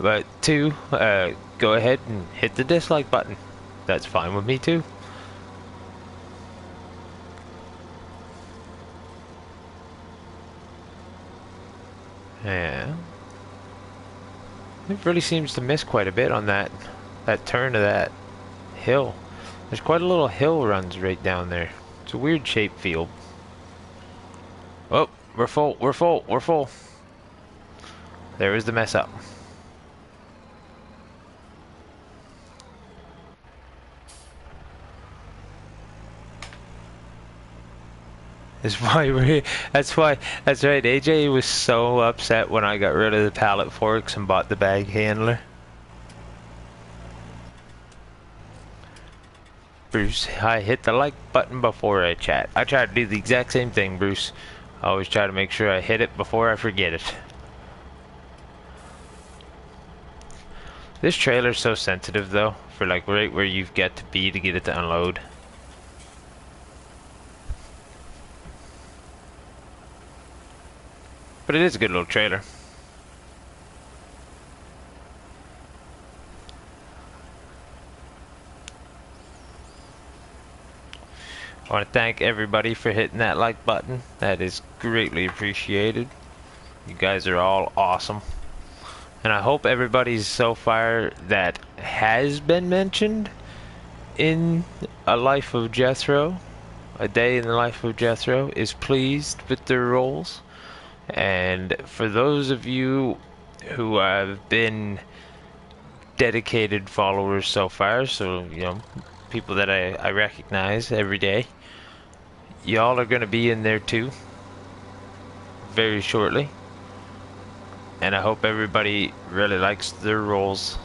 [SPEAKER 1] but two, go ahead and hit the dislike button. That's fine with me too. Yeah. It really seems to miss quite a bit on that turn of that hill. There's quite a little hill runs right down there. It's a weird shaped field. Oh, we're full, we're full, we're full. There is the mess up. That's why we're here. That's right, AJ was so upset when I got rid of the pallet forks and bought the bag handler. Bruce, I hit the like button before I chat. I try to do the exact same thing, Bruce. I always try to make sure I hit it before I forget it. This trailer's so sensitive though, for like right where you've got to be to get it to unload. But it is a good little trailer. I want to thank everybody for hitting that like button. That is greatly appreciated. You guys are all awesome. And I hope everybody so far that has been mentioned in A Life of Jethro, A Day in the Life of Jethro, is pleased with their roles. And for those of you who have been dedicated followers so far, so, you know, people that I recognize every day, y'all are going to be in there too, very shortly. And I hope everybody really likes their roles.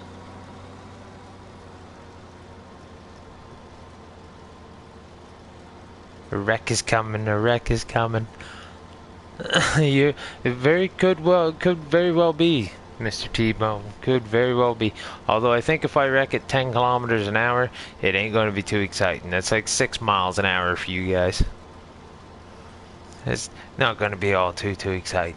[SPEAKER 1] A wreck is coming, a wreck is coming. You could very well be, Mr. T-Bone. Could very well be. Although I think if I wreck at 10 kilometers an hour, it ain't going to be too exciting. That's like 6 miles an hour for you guys. It's not going to be all too exciting.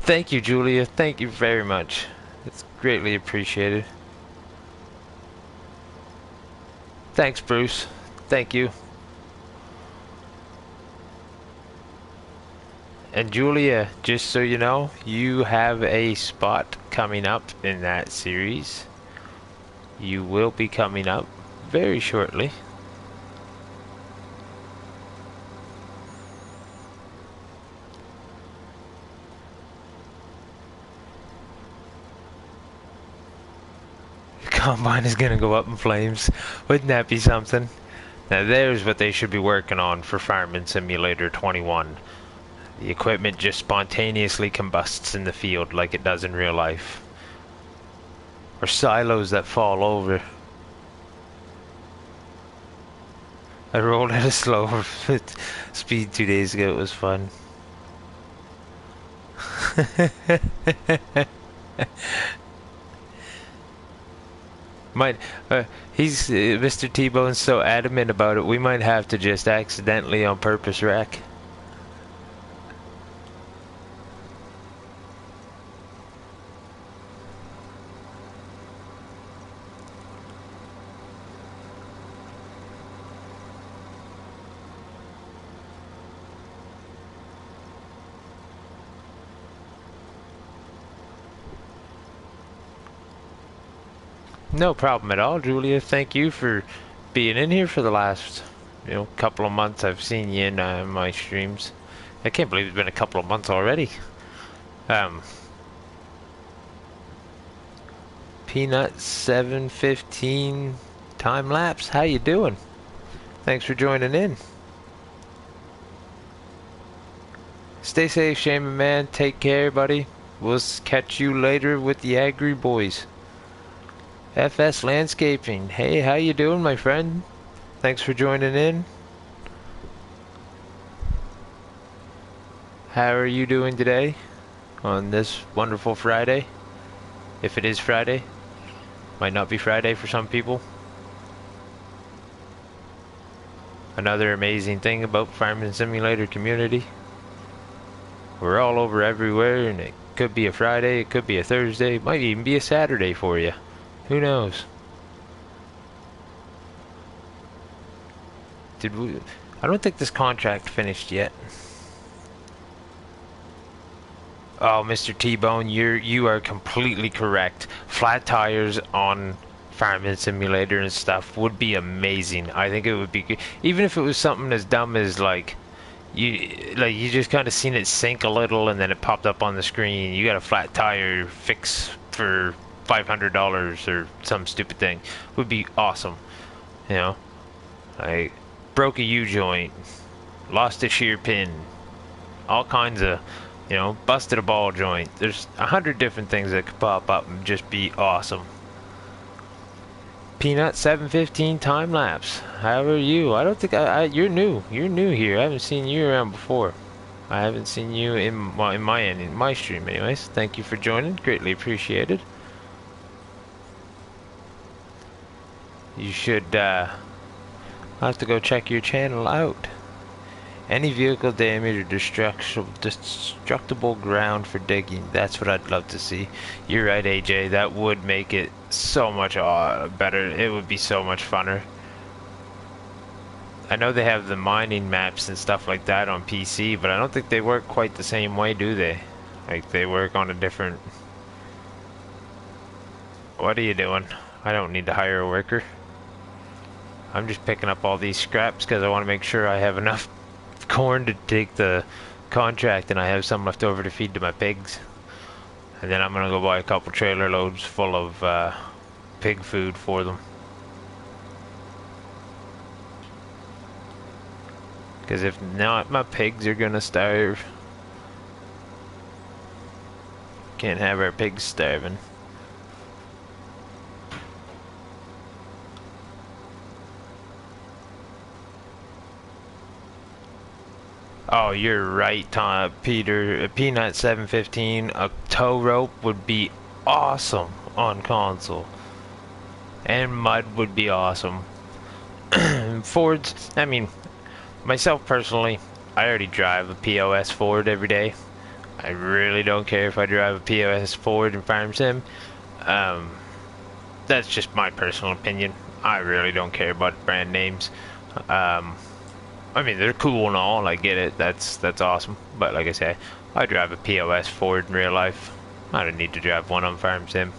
[SPEAKER 1] Thank you, Julia. Thank you very much. It's greatly appreciated. Thanks, Bruce. Thank you. And Julia, just so you know, you have a spot coming up in that series. You will be coming up very shortly. Combine is gonna go up in flames. Wouldn't that be something? Now there's what they should be working on for Farming Simulator 21. The equipment just spontaneously combusts in the field like it does in real life. Or silos that fall over. I rolled at a slower speed 2 days ago. It was fun. Might he's Mr. T-Bone's so adamant about it, we might have to just accidentally on purpose wreck. No problem at all, Julia. Thank you for being in here for the last, couple of months. I've seen you in my streams. I can't believe it's been a couple of months already. Peanut 715 time lapse. How you doing? Thanks for joining in. Stay safe, Shaman Man. Take care, buddy. We'll catch you later with the Agri Boys. FS Landscaping. Hey, how you doing, my friend? Thanks for joining in. How are you doing today on this wonderful Friday? If it is Friday. Might not be Friday for some people. Another amazing thing about Farming Simulator community. We're all over everywhere, and it could be a Friday, it could be a Thursday, it might even be a Saturday for you. Who knows? I don't think this contract finished yet. Oh, Mr. T-Bone, you are completely correct. Flat tires on Farming Simulator and stuff would be amazing. I think it would be good. Even if it was something as dumb as you just kind of seen it sink a little and then it popped up on the screen. You got a flat tire fix for $500 or some stupid thing. Would be awesome. I broke a U-joint, lost a shear pin, all kinds of, busted a ball joint. There's 100 different things that could pop up and just be awesome. Peanut 715 time lapse. How are you? I don't think you're new. You're new here. I haven't seen you around before. I haven't seen you in my stream anyways. Thank you for joining. Greatly appreciated. You should have to go check your channel out. Any vehicle damage or destructible ground for digging. That's what I'd love to see. You're right, AJ. That would make it so much better. It would be so much funner. I know they have the mining maps and stuff like that on PC, but I don't think they work quite the same way, do they? Like, they work on a different... What are you doing? I don't need to hire a worker. I'm just picking up all these scraps because I want to make sure I have enough corn to take the contract and I have some left over to feed to my pigs. And then I'm going to go buy a couple trailer loads full of pig food for them. Because if not, my pigs are going to starve. Can't have our pigs starving. Oh, you're right, Tom, Peter. Peanut 715. A tow rope would be awesome on console. And mud would be awesome. Fords, I mean, myself personally, I already drive a POS Ford every day. I really don't care if I drive a POS Ford in Farm Sim. That's just my personal opinion. I really don't care about brand names. I mean, they're cool and all, I get it, that's awesome. But like I say, I drive a POS Ford in real life. I don't need to drive one on Farm Sim.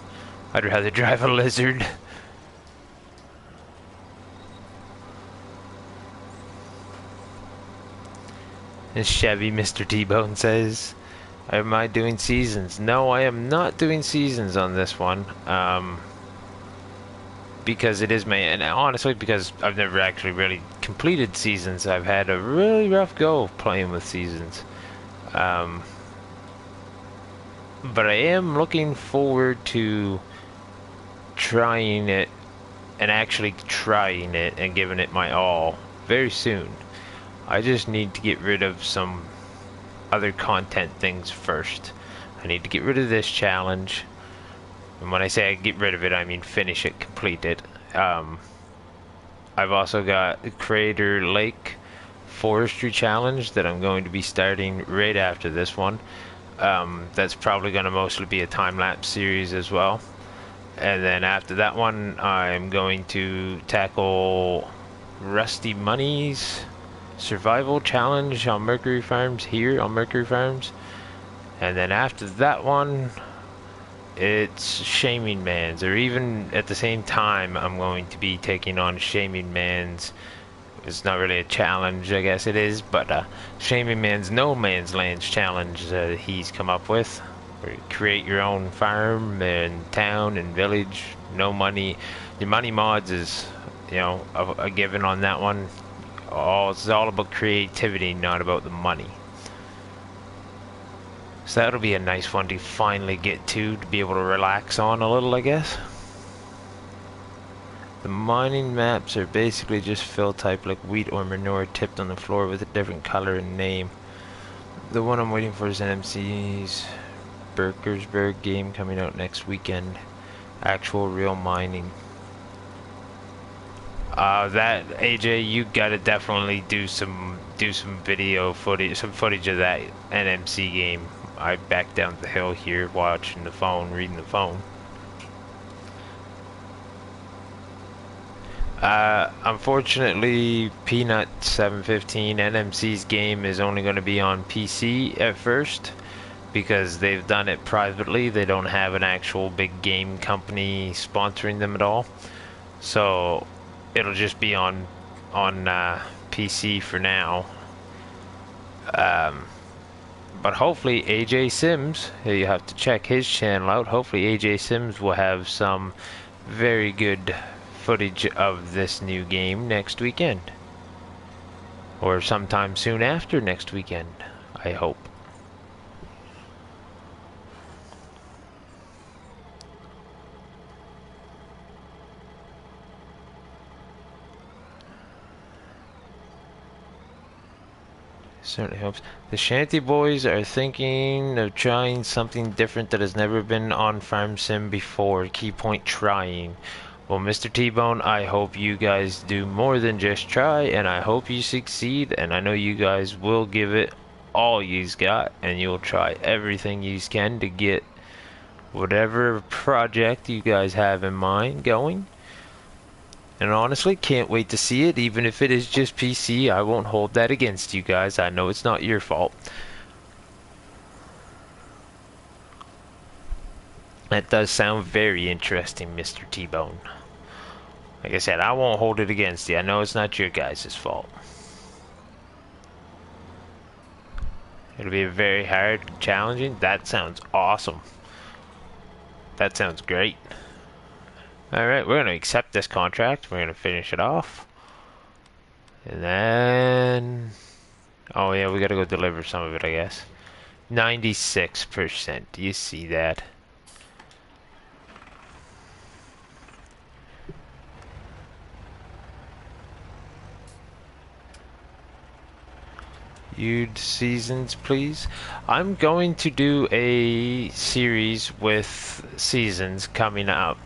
[SPEAKER 1] I'd rather drive a Lizard. And Chevy Mr. T-Bone says, am I doing seasons? No, I am not doing seasons on this one. Because it is and honestly, because I've never actually really completed seasons. I've had a really rough go playing with seasons. But I am looking forward to trying it and actually trying it and giving it my all very soon. I just need to get rid of some other content things first. I need to get rid of this challenge. And when I say I get rid of it, I mean finish it, complete it. I've also got Crater Lake Forestry Challenge that I'm going to be starting right after this one. That's probably going to mostly be a time-lapse series as well. And then after that one, I'm going to tackle Rusty Money's Survival Challenge on Mercury Farms, here on Mercury Farms. And then after that one, it's Shaming Man's, or even at the same time I'm going to be taking on Shaming Man's. It's not really a challenge, I guess it is, but Shaming Man's No Man's Lands challenge he's come up with, where you create your own farm and town and village, no money. Your money mods is, you know, a given on that one. It's all about creativity, not about the money. So that'll be a nice one to finally get to be able to relax on a little, I guess. The mining maps are basically just fill type like wheat or manure tipped on the floor with a different color and name. The one I'm waiting for is NMC's Berkersburg game coming out next weekend. Actual real mining. That AJ, you gotta definitely do some video footage, some footage of that NMC game. I backed down the hill here watching the phone, reading the phone. Unfortunately, Peanut 715 NMC's game is only going to be on PC at first because they've done it privately. They don't have an actual big game company sponsoring them at all. So it'll just be on PC for now. But hopefully AJ Sims, you have to check his channel out. Hopefully AJ Sims will have some very good footage of this new game next weekend. Or sometime soon after next weekend, I hope. Certainly hopes. The Shanty Boys are thinking of trying something different that has never been on Farm Sim before. Key point trying. Well, Mr. T-Bone, I hope you guys do more than just try, and I hope you succeed, and I know you guys will give it all you's got, and you'll try everything you's can to get whatever project you guys have in mind going. And honestly, can't wait to see it. Even if it is just PC, I won't hold that against you guys. I know it's not your fault. That does sound very interesting, Mr. T-Bone. Like I said, I won't hold it against you. I know it's not your guys' fault. It'll be very hard, challenging. That sounds awesome. That sounds great. Alright, we're going to accept this contract. We're going to finish it off. And then... oh yeah, we got to go deliver some of it, I guess. 96%. Do you see that? You'd seasons, please. I'm going to do a series with seasons coming up.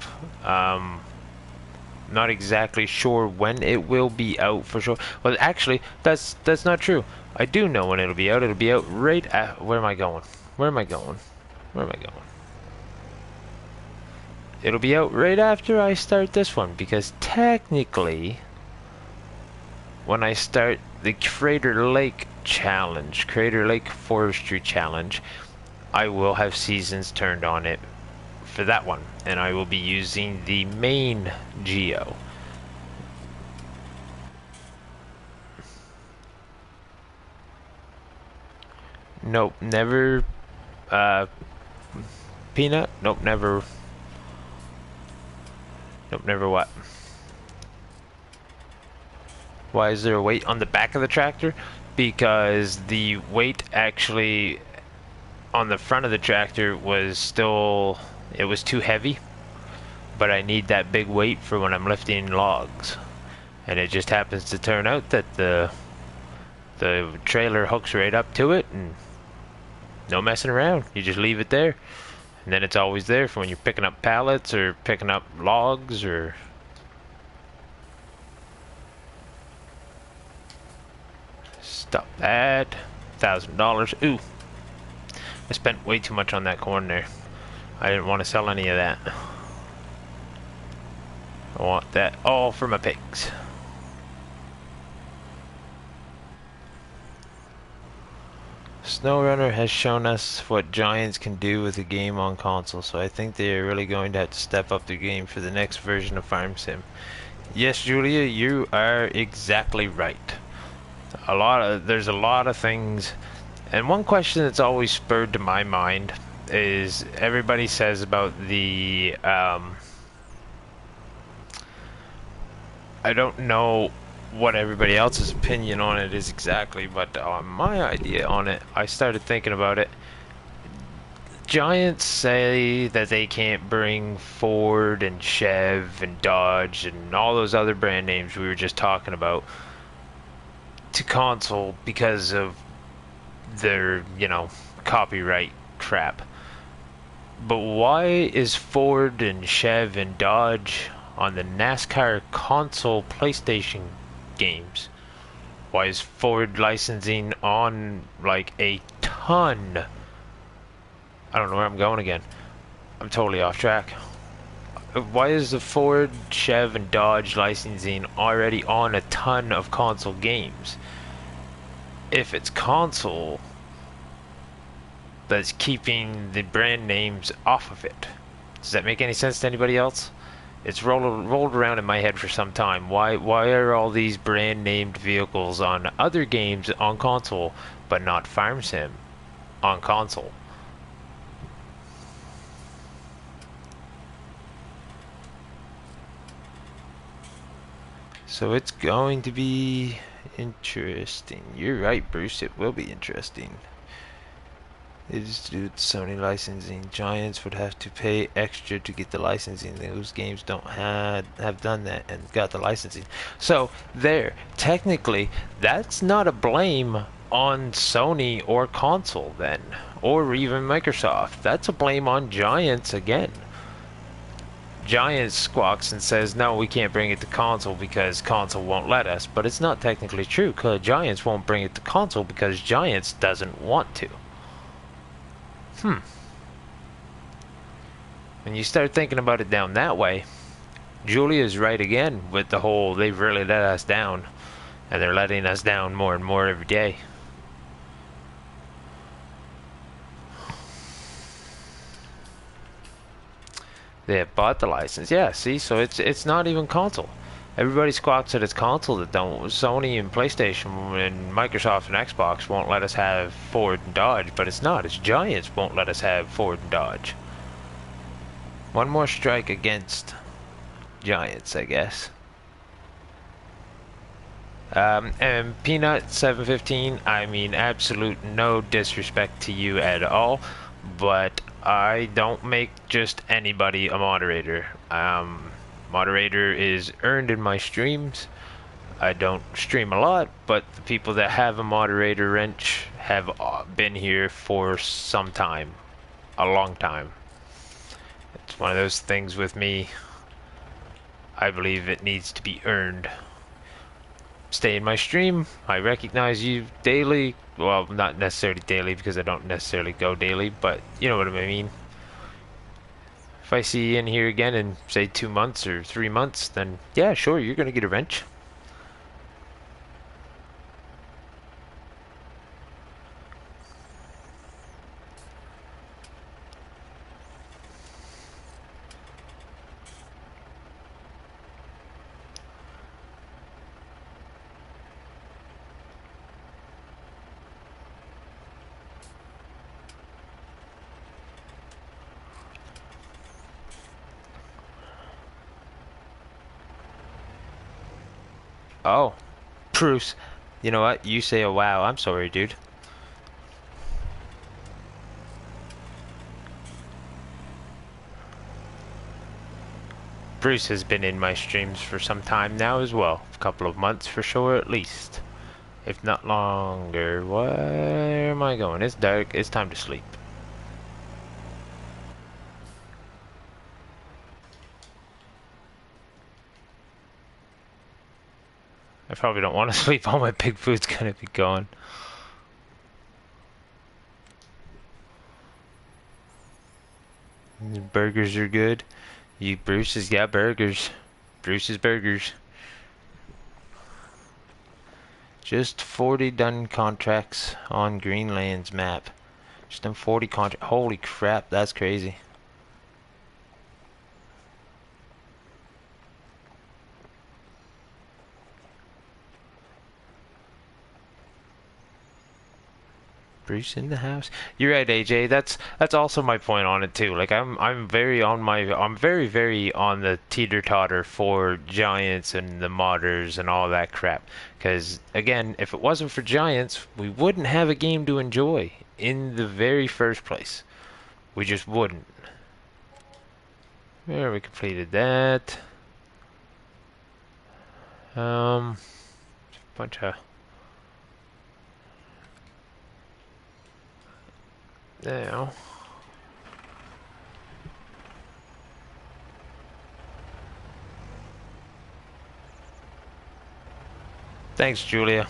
[SPEAKER 1] Not exactly sure when it will be out for sure. Well, actually, that's not true. I do know when it'll be out. It'll be out right at... where am I going? Where am I going? Where am I going? It'll be out right after I start this one, because technically, when I start the Crater Lake Challenge, Crater Lake Forestry Challenge, I will have seasons turned on it for that one, and I will be using the main geo. Nope, never. Peanut? Nope, never. Nope, never what? Why is there a weight on the back of the tractor? Because the weight actually on the front of the tractor was still, it was too heavy, but I need that big weight for when I'm lifting logs. And it just happens to turn out that the trailer hooks right up to it, and no messing around. You just leave it there, and then it's always there for when you're picking up pallets or picking up logs or... Stop that. $1,000. Ooh. I spent way too much on that corn there. I didn't want to sell any of that. I want that all for my pigs. SnowRunner has shown us what Giants can do with a game on console, so I think they are really going to have to step up their game for the next version of Farm Sim. Yes, Julia, you are exactly right. There's a lot of things, and one question that's always spurred to my mind is everybody says about the I don't know what everybody else's opinion on it is exactly, but my idea on it, I started thinking about it. Giants say that they can't bring Ford and Chev and Dodge and all those other brand names we were just talking about to console because of their, copyright crap. But why is Ford and Chev and Dodge on the NASCAR console PlayStation games? Why is Ford licensing on like a ton? I don't know where I'm going again. I'm totally off track. Why is the Ford, Chev, and Dodge licensing already on a ton of console games? If it's console that's keeping the brand names off of it. Does that make any sense to anybody else? It's rolled around in my head for some time. Why are all these brand named vehicles on other games on console, but not Farm Sim on console? So it's going to be interesting. You're right, Bruce. It will be interesting. It is to do with Sony licensing. Giants would have to pay extra to get the licensing. Those games don't have done that and got the licensing. So there, technically, that's not a blame on Sony or console then, or even Microsoft. That's a blame on Giants again. Giants squawks and says, no, we can't bring it to console because console won't let us. But it's not technically true, because Giants won't bring it to console because Giants doesn't want to. When you start thinking about it down that way, Julia's right again with the whole, they've really let us down. And they're letting us down more and more every day. They have bought the license. Yeah, see, so it's not even console. Everybody squawks that it's console that don't. Sony and PlayStation and Microsoft and Xbox won't let us have Ford and Dodge, but it's not. It's Giants won't let us have Ford and Dodge. One more strike against Giants, I guess. And Peanut 715, I mean, absolute no disrespect to you at all, but I don't make just anybody a moderator. Moderator is earned in my streams. I don't stream a lot, but the people that have a moderator wrench have been here for some time, a long time. It's one of those things with me. I believe it needs to be earned. Stay in my stream. I recognize you daily. Well, not necessarily daily because I don't necessarily go daily, but you know what I mean. If I see you in here again in, say, 2 months or 3 months, then yeah, sure, you're going to get a wrench. Oh, Bruce. You know what? You say a wow. I'm sorry, dude. Bruce has been in my streams for some time now as well. A couple of months for sure at least. If not longer. Where am I going? It's dark. It's time to sleep. I probably don't want to sleep. All my pig food's gonna be gone. Burgers are good. Bruce has got burgers. Bruce's burgers. Just 40 done contracts on Greenland's map. Just done 40 contracts. Holy crap, that's crazy. Bruce in the house. You're right, AJ. That's also my point on it too. Like I'm very on the teeter totter for Giants and the modders and all that crap. Because again, if it wasn't for Giants, we wouldn't have a game to enjoy in the very first place. We just wouldn't. There, we completed that. Bunch of. Now. Thanks, Julia.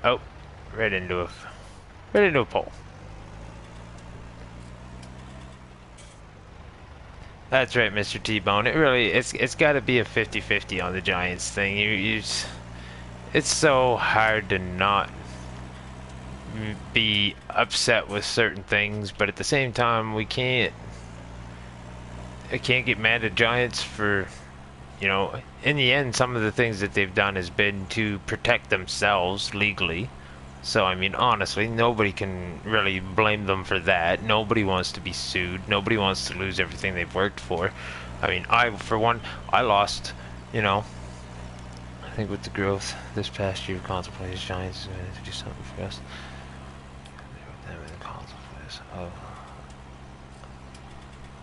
[SPEAKER 1] Oh, right into a pole. That's right, Mr. T-Bone. It's got to be a 50-50 on the Giants thing. It's so hard to not be upset with certain things, but at the same time, I can't get mad at Giants for, you know, in the end, some of the things that they've done has been to protect themselves legally. So, I mean, honestly, nobody can really blame them for that. Nobody wants to be sued. Nobody wants to lose everything they've worked for. I mean, for one, I lost, you know, I think with the growth this past year of console players, Giants is going to do something for us. Oh.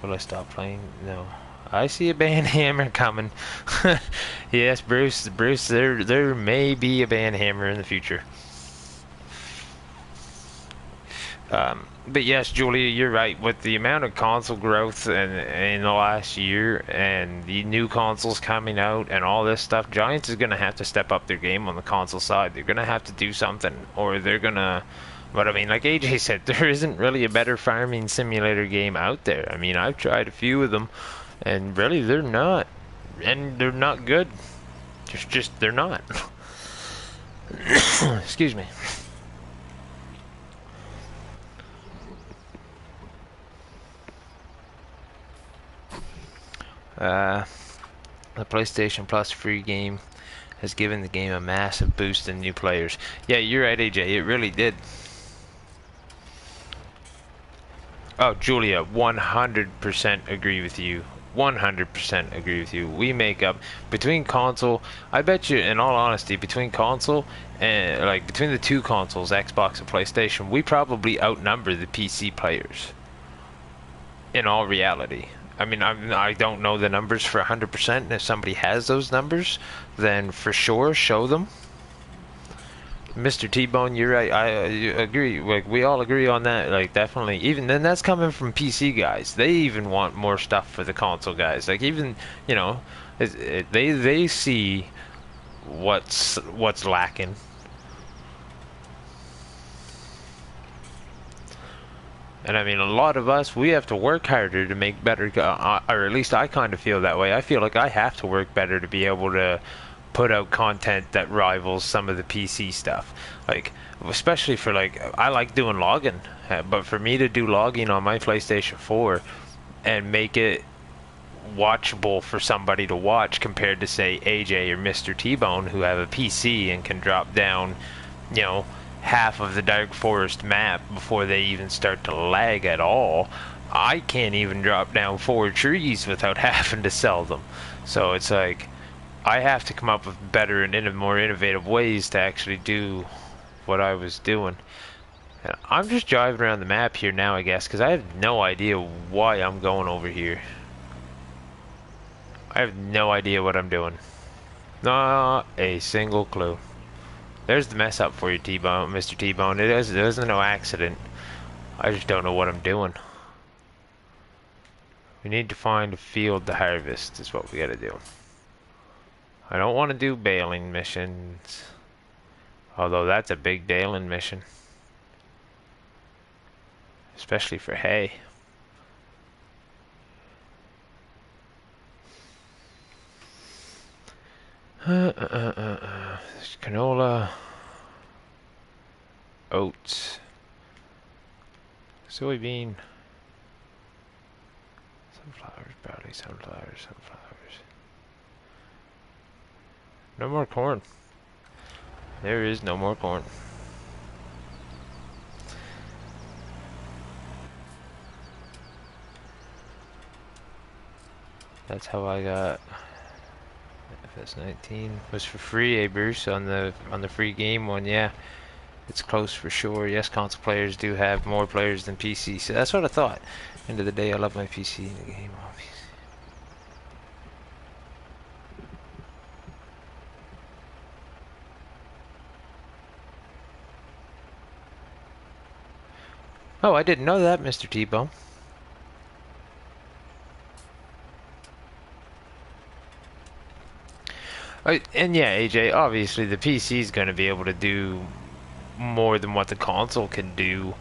[SPEAKER 1] Will I stop playing? No. I see a band hammer coming. Yes, Bruce. Bruce, there may be a band hammer in the future. But yes, Julia, you're right. With the amount of console growth in the last year and the new consoles coming out and all this stuff, Giants is going to have to step up their game on the console side. They're going to have to do something, or they're going to. But I mean, like AJ said, there isn't really a better farming simulator game out there. I mean, I've tried a few of them, and really, they're not. And they're not good. Just they're not. Excuse me. The PlayStation Plus free game has given the game a massive boost in new players. Yeah, you're right, AJ. It really did. Oh, Julia, 100% agree with you. 100% agree with you. We make up between console. I bet you, in all honesty, between console and like between the two consoles, Xbox and PlayStation, we probably outnumber the PC players. In all reality, I mean, I don't know the numbers for 100%. And if somebody has those numbers, then for sure show them. Mr. T-Bone, you're right. I agree. Like we all agree on that. Like definitely. Even then, that's coming from PC guys. They even want more stuff for the console guys. Like even they see what's lacking. And I mean, a lot of us, we have to work harder to make better, or at least I kind of feel that way. I feel like I have to work better to be able to put out content that rivals some of the PC stuff. Like, especially for like, I like doing logging, but for me to do logging on my PlayStation 4 and make it watchable for somebody to watch compared to say AJ or Mr. T-Bone who have a PC and can drop down, you know, half of the Dark Forest map before they even start to lag at all. I can't even drop down 4 trees without having to sell them. So it's like I have to come up with better and more innovative ways to actually do what I was doing. And I'm just driving around the map here now, I guess, because I have no idea why I'm going over here. I have no idea what I'm doing. Not a single clue. There's the mess up for you, T-Bone, Mr. T-Bone. It isn't no accident. I just don't know what I'm doing. We need to find a field to harvest is what we gotta do. I don't want to do baling missions. Although that's a big baling mission. Especially for hay. Canola. Oats. Soybean. Sunflowers, barley, sunflowers. No more corn. There is no more corn. That's how I got FS19. Was for free, Bruce, on the free game one. Yeah, it's close for sure. Yes, console players do have more players than PC. So that's what I thought. End of the day, I love my PC in the game, obviously. Oh, I didn't know that, Mr. T-Bone. And yeah, AJ, obviously the PC is going to be able to do more than what the console can do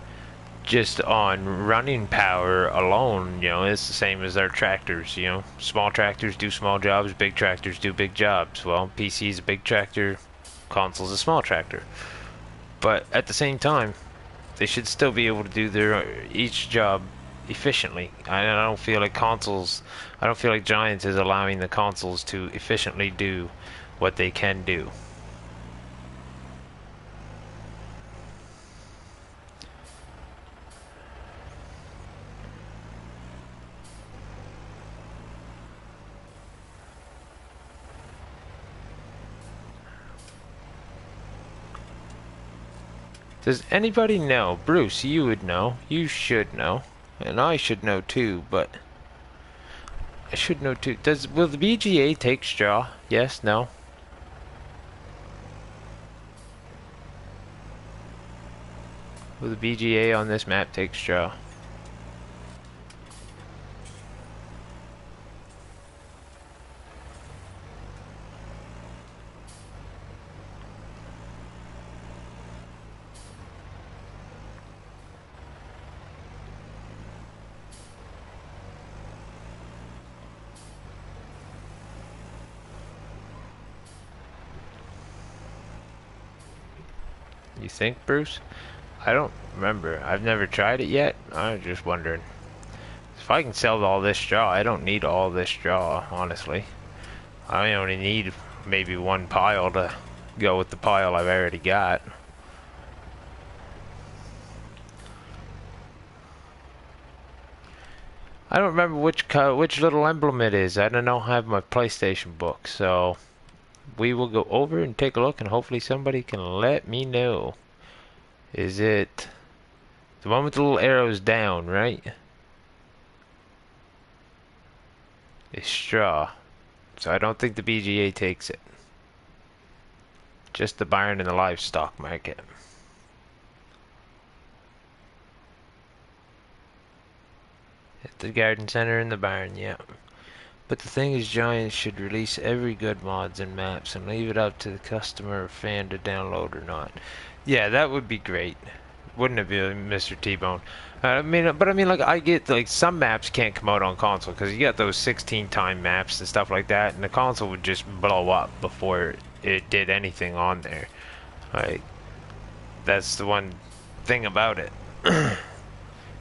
[SPEAKER 1] just on running power alone. You know, it's the same as our tractors, you know. Small tractors do small jobs, big tractors do big jobs. Well, PC is a big tractor, console's a small tractor. But at the same time, they should still be able to do their each job efficiently. I don't feel like Giants is allowing the consoles to efficiently do what they can do. Does anybody know? Bruce, you would know. You should know. And I should know too, but I should know too. Will the BGA take straw? Yes, no. Will the BGA on this map take straw? You think, Bruce? I don't remember. I've never tried it yet. I was just wondering. If I can sell all this straw, I don't need all this straw, honestly. I only need maybe one pile to go with the pile I've already got. I don't remember which little emblem it is. I don't have my PlayStation book, so we will go over and take a look, and hopefully somebody can let me know. Is it the one with the little arrows down, right? It's straw. So I don't think the BGA takes it. Just the barn and the livestock market. At the garden center and the barn, yeah. But the thing is, Giants should release every good mods and maps and leave it up to the customer or fan to download or not. Yeah, that would be great. Wouldn't it be, Mr. T-Bone? I mean, like, I get, like, some maps can't come out on console because you got those 16-time maps and stuff like that, and the console would just blow up before it did anything on there. Like, that's the one thing about it.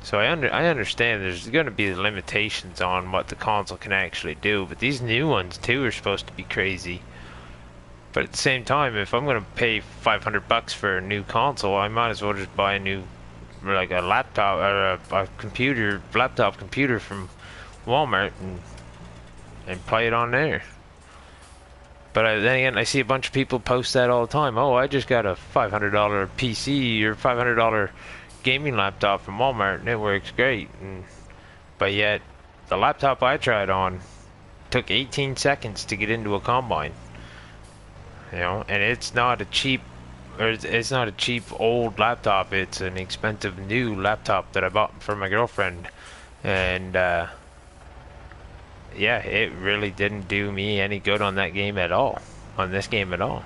[SPEAKER 1] So I understand there's going to be limitations on what the console can actually do, but these new ones too are supposed to be crazy. But at the same time, if I'm going to pay $500 for a new console, I might as well just buy a new, like a laptop or a computer, laptop computer from Walmart and play it on there. But then again, I see a bunch of people post that all the time. Oh, I just got a $500 PC or $500 gaming laptop from Walmart and it works great. But yet, the laptop I tried on took 18 seconds to get into a combine. You know, and it's not a cheap, or it's not a cheap old laptop. It's an expensive new laptop that I bought for my girlfriend, and yeah, it really didn't do me any good on that game at all. On this game at all.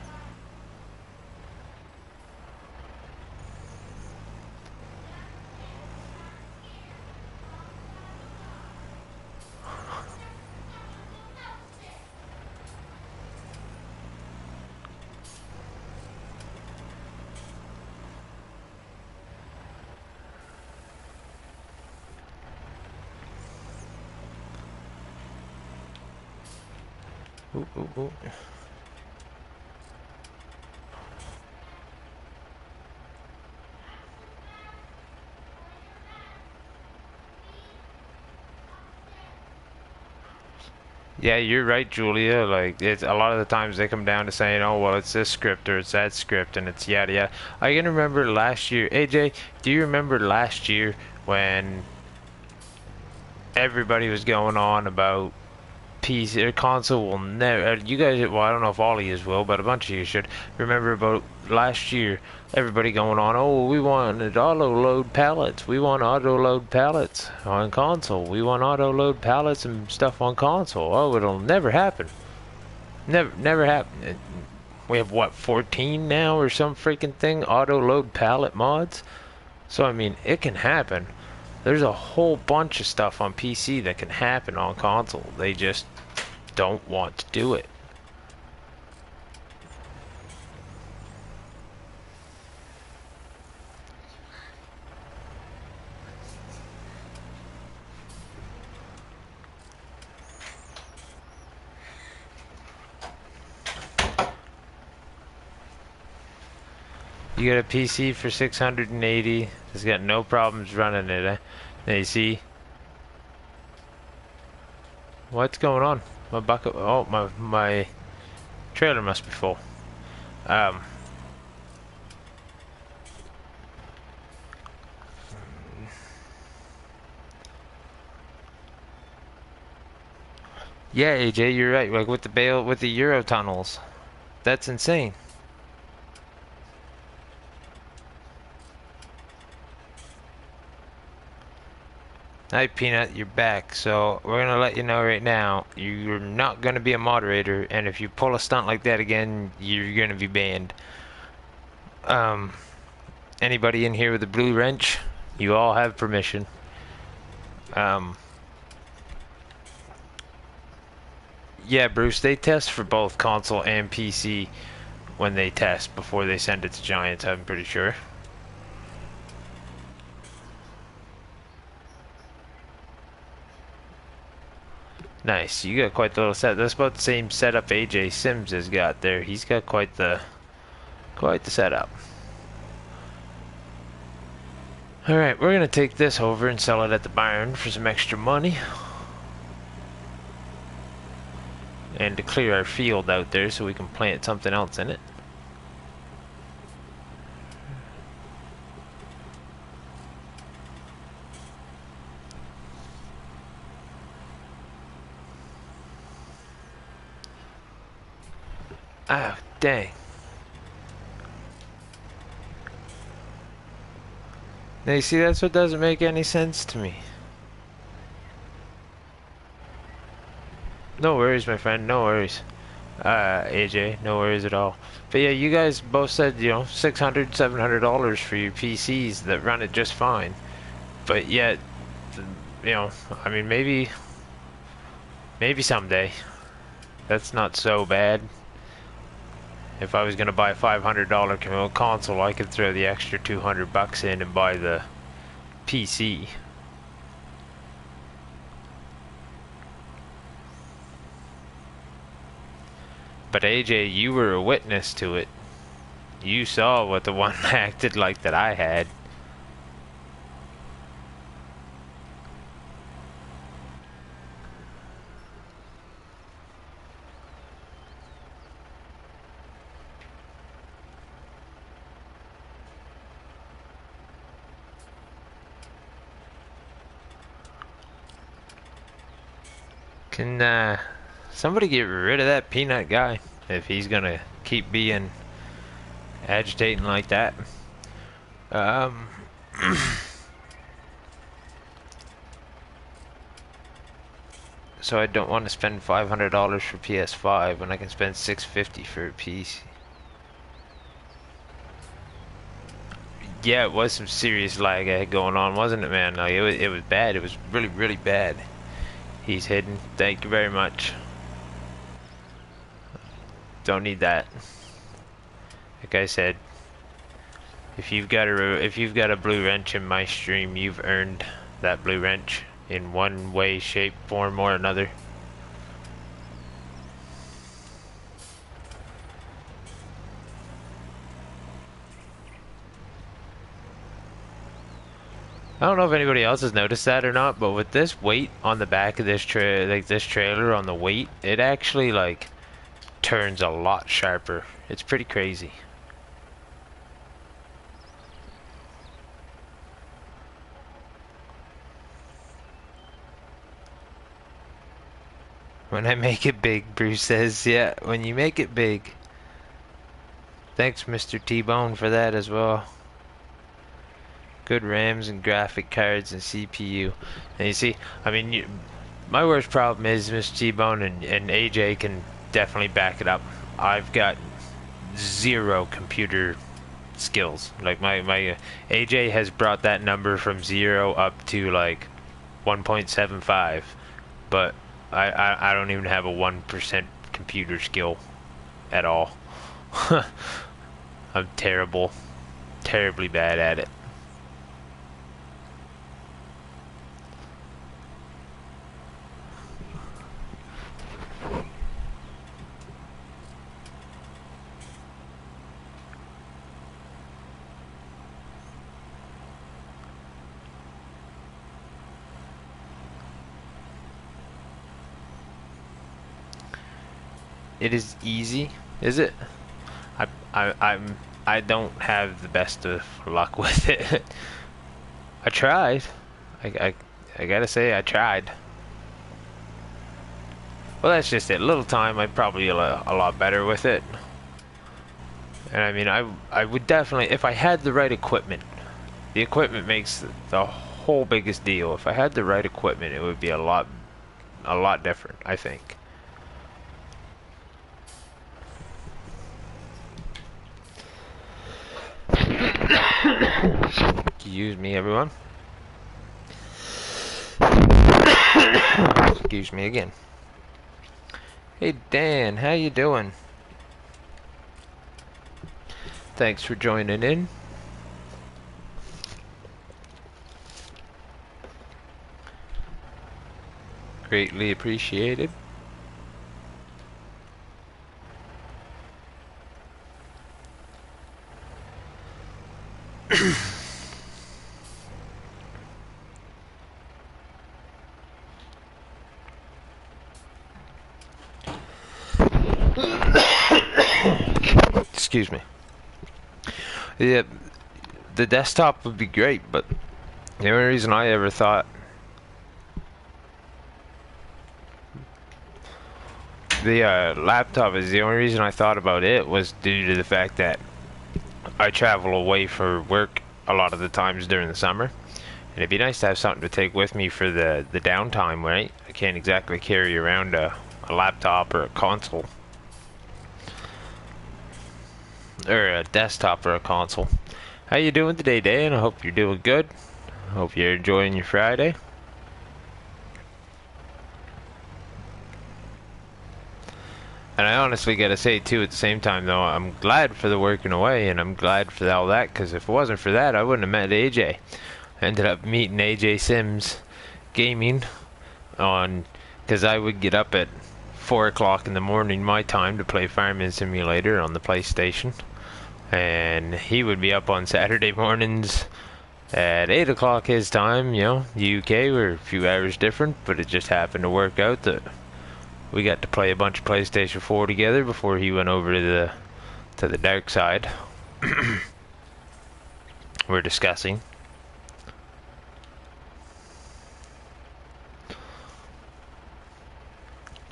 [SPEAKER 1] Ooh, ooh, ooh. Yeah, you're right, Julia. Like, it's a lot of the times they come down to saying, "Oh, well, it's this script or it's that script," and it's yada yada. I can remember last year. AJ, do you remember last year when everybody was going on about PC or console will never. You guys, well, I don't know if all of you will, but a bunch of you should remember about last year. Everybody going on, oh, we want auto load pallets. We want auto load pallets on console. We want auto load pallets and stuff on console. Oh, it'll never happen. Never happen. We have what, 14 now or some freaking thing? Auto load pallet mods. So I mean, it can happen. There's a whole bunch of stuff on PC that can happen on console. They just don't want to do it. You get a PC for 680. It's got no problems running it. Now you see what's going on. My bucket. Oh, my trailer must be full. Yeah, AJ, you're right. Like with the Euro tunnels, that's insane. Hi, Peanut, you're back. So we're gonna let you know right now, you're not gonna be a moderator, and if you pull a stunt like that again, you're gonna be banned. Um, Anybody in here with a blue wrench, you all have permission. Um, yeah, Bruce, they test for both console and PC when they test before they send it to Giants, I'm pretty sure. Nice, you got quite the little set. That's about the same setup AJ Sims has got there. He's got quite the setup. Alright, we're gonna take this over and sell it at the barn for some extra money. And to clear our field out there so we can plant something else in it. Ah, dang. Now you see, that's what doesn't make any sense to me. No worries, my friend, no worries. AJ, no worries at all. But yeah, you guys both said, you know, $600, $700 for your PCs that run it just fine. But yet, you know, I mean, maybe someday. That's not so bad. If I was gonna buy a $500 console, I could throw the extra 200 bucks in and buy the PC. But AJ, you were a witness to it. You saw what the one acted like that I had. Can somebody get rid of that peanut guy if he's gonna keep being agitating like that? Um, so I don't want to spend $500 for PS5 when I can spend $650 for a PC. Yeah, it was some serious lag going on, wasn't it, man? Like it was bad. It was really, really bad. He's hidden. Thank you very much. Don't need that. Like I said, if you've got a blue wrench in my stream, you've earned that blue wrench in one way, shape, form, or another. I don't know if anybody else has noticed that or not, but with this weight on the back of this trailer on the weight, it actually like turns a lot sharper. It's pretty crazy. When I make it big, Bruce says, yeah, when you make it big. Thanks, Mr. T-Bone, for that as well. Good RAMs and graphic cards and CPU. And you see, I mean, my worst problem is Mr. T-Bone and AJ can definitely back it up. I've got zero computer skills. Like my AJ has brought that number from 0 up to like 1.75, but I don't even have a 1% computer skill at all. I'm terrible, terribly bad at it. It is easy, is it? I don't have the best of luck with it. I tried. I gotta say I tried. Well, that's just it. Little time, I'd probably be a lot better with it. And I mean, I would definitely, if I had the right equipment. The equipment makes the whole biggest deal. If I had the right equipment, it would be a lot different, I think. Excuse me, everyone. Excuse me again. Hey Dan, how you doing? Thanks for joining in. Greatly appreciated. Excuse me. Yeah, the desktop would be great, but the only reason I ever thought the laptop is the only reason I thought about it was due to the fact that I travel away for work a lot of the times during the summer, and it'd be nice to have something to take with me for the downtime, right? I can't exactly carry around a laptop or a console. Or a desktop or a console. How you doing today, Dan? I hope you're doing good. I hope you're enjoying your Friday. And I honestly gotta say too, at the same time though, I'm glad for the working away, and I'm glad for all that, because if it wasn't for that, I wouldn't have met AJ. I ended up meeting AJ Sims gaming on, because I would get up at 4 o'clock in the morning my time to play Farming Simulator on the PlayStation. And he would be up on Saturday mornings at 8 o'clock his time, you know, UK, we're a few hours different, but it just happened to work out that we got to play a bunch of PlayStation 4 together before he went over to the dark side. We're discussing.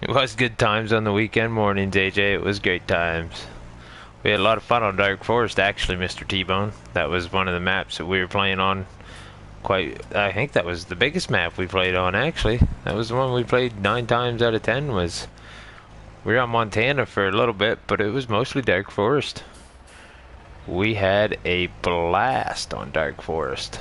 [SPEAKER 1] It was good times on the weekend mornings, AJ. It was great times. We had a lot of fun on Dark Forest, actually, Mr. T-Bone. That was one of the maps that we were playing on. I think that was the biggest map we played on, actually. That was the one we played 9 times out of 10 was... We were on Montana for a little bit, but it was mostly Dark Forest. We had a blast on Dark Forest.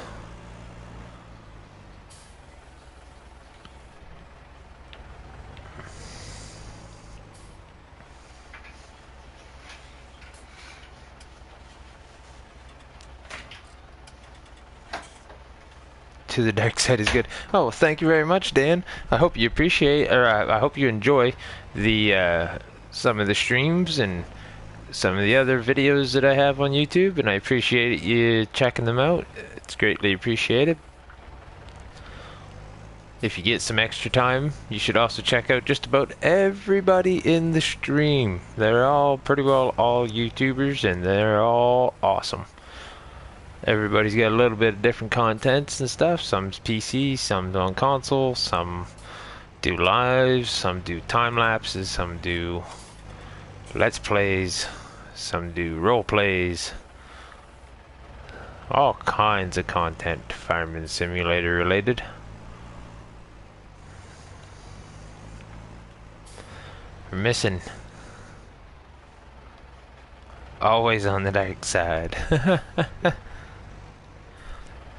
[SPEAKER 1] To the dark side is good. Oh, well, thank you very much, Dan. I hope you appreciate, or I hope you enjoy the some of the streams and some of the other videos that I have on YouTube, and I appreciate you checking them out. It's greatly appreciated. If you get some extra time, you should also check out just about everybody in the stream. They're all pretty well all YouTubers, and they're all awesome. Everybody's got a little bit of different contents and stuff. Some's PC, some's on console, some do lives, some do time lapses, some do let's plays, some do role plays. All kinds of content Farming Simulator related. We're missing. Always on the dark side.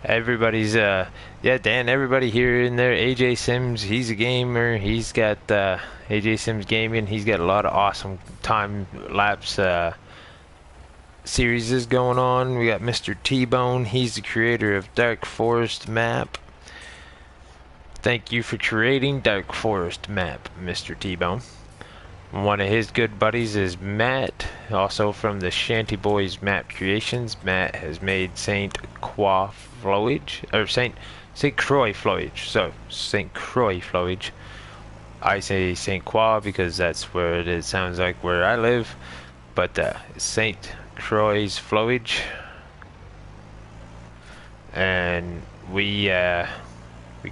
[SPEAKER 1] Everybody's yeah, Dan, everybody here in there. AJ Sims, he's a gamer. He's got AJ Sims Gaming. He's got a lot of awesome time lapse series going on. We got Mr. T-Bone. He's the creator of Dark Forest map. Thank you for creating Dark Forest map, Mr. T-Bone. One of his good buddies is Matt, also from the Shanty Boys Map Creations. Matt has made St. Croix Flowage, or St. Croix Flowage. So St. Croix Flowage. I say St. Croix because that's where it sounds like where I live, but St. Croix Flowage. And we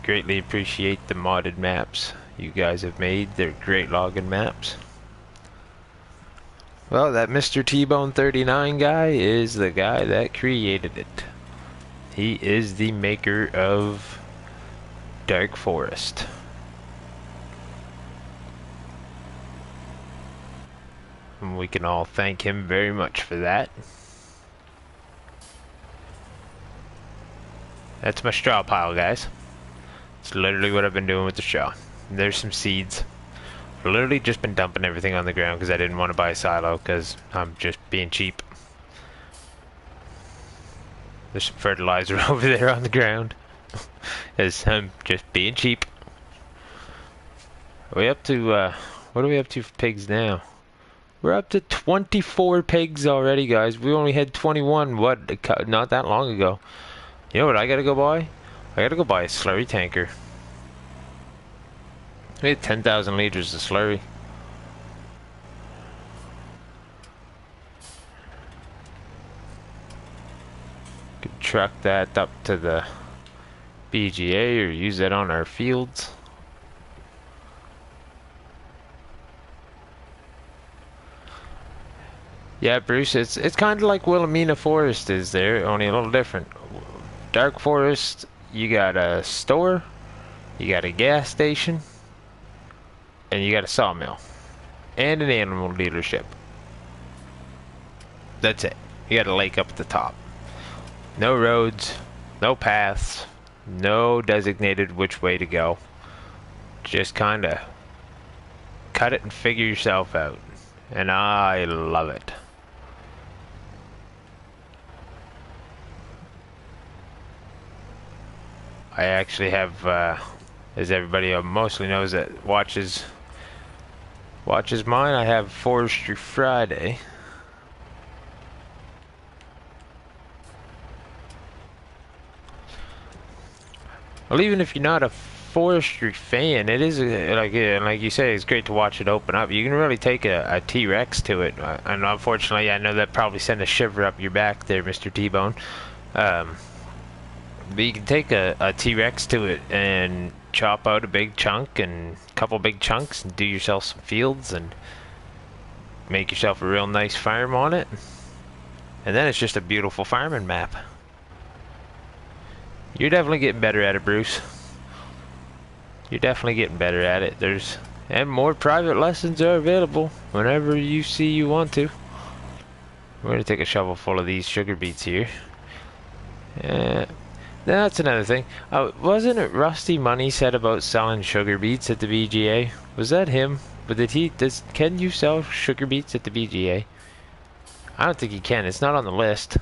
[SPEAKER 1] greatly appreciate the modded maps you guys have made. They're great logging maps. Well, that Mr. T-Bone 39 guy is the guy that created it. He is the maker of Dark Forest. And we can all thank him very much for that. That's my straw pile, guys. It's literally what I've been doing with the straw. There's some seeds. I've literally just been dumping everything on the ground because I didn't want to buy a silo because I'm just being cheap. There's some fertilizer over there on the ground. As I'm just being cheap. Are we up to, what are we up to for pigs now? We're up to 24 pigs already, guys. We only had 21, not that long ago. You know what I gotta go buy? I gotta go buy a slurry tanker. We had 10,000 liters of slurry. Could truck that up to the BGA or use that on our fields. Yeah, Bruce, it's kind of like Wilhelmina Forest is there, only a little different. Dark Forest, you got a store, you got a gas station, and you got a sawmill, and an animal dealership. That's it. You got a lake up at the top. No roads, no paths, no designated which way to go. Just kind of cut it and figure yourself out. And I love it. I actually have, as everybody mostly knows that watches mine, I have Forestry Friday. Well, even if you're not a forestry fan, it is like you say, it's great to watch it open up. You can really take a T-Rex to it, and unfortunately, I know that probably sent a shiver up your back there, Mr. T-Bone. But you can take a T-Rex to it and chop out a big chunk and a couple big chunks and do yourself some fields and make yourself a real nice farm on it. And then it's just a beautiful farming map. You're definitely getting better at it, Bruce. You're definitely getting better at it. And more private lessons are available whenever you see you want to. We're going to take a shovel full of these sugar beets here. That's another thing. Wasn't it Rusty Money said about selling sugar beets at the BGA? Was that him? But can you sell sugar beets at the BGA? I don't think you can. It's not on the list.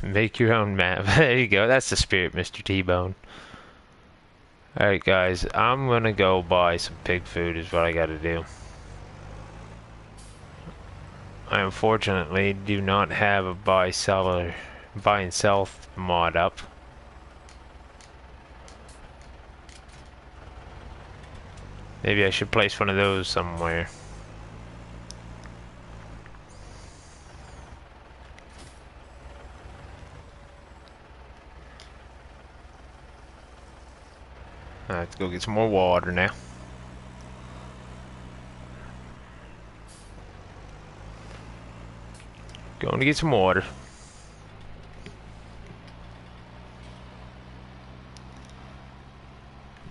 [SPEAKER 1] Make your own map. There you go. That's the spirit, Mr. T-Bone. Alright, guys. I'm gonna go buy some pig food is what I gotta do. I unfortunately do not have a buy and sell mod up. Maybe I should place one of those somewhere. I have to go get some more water now. Going to get some water.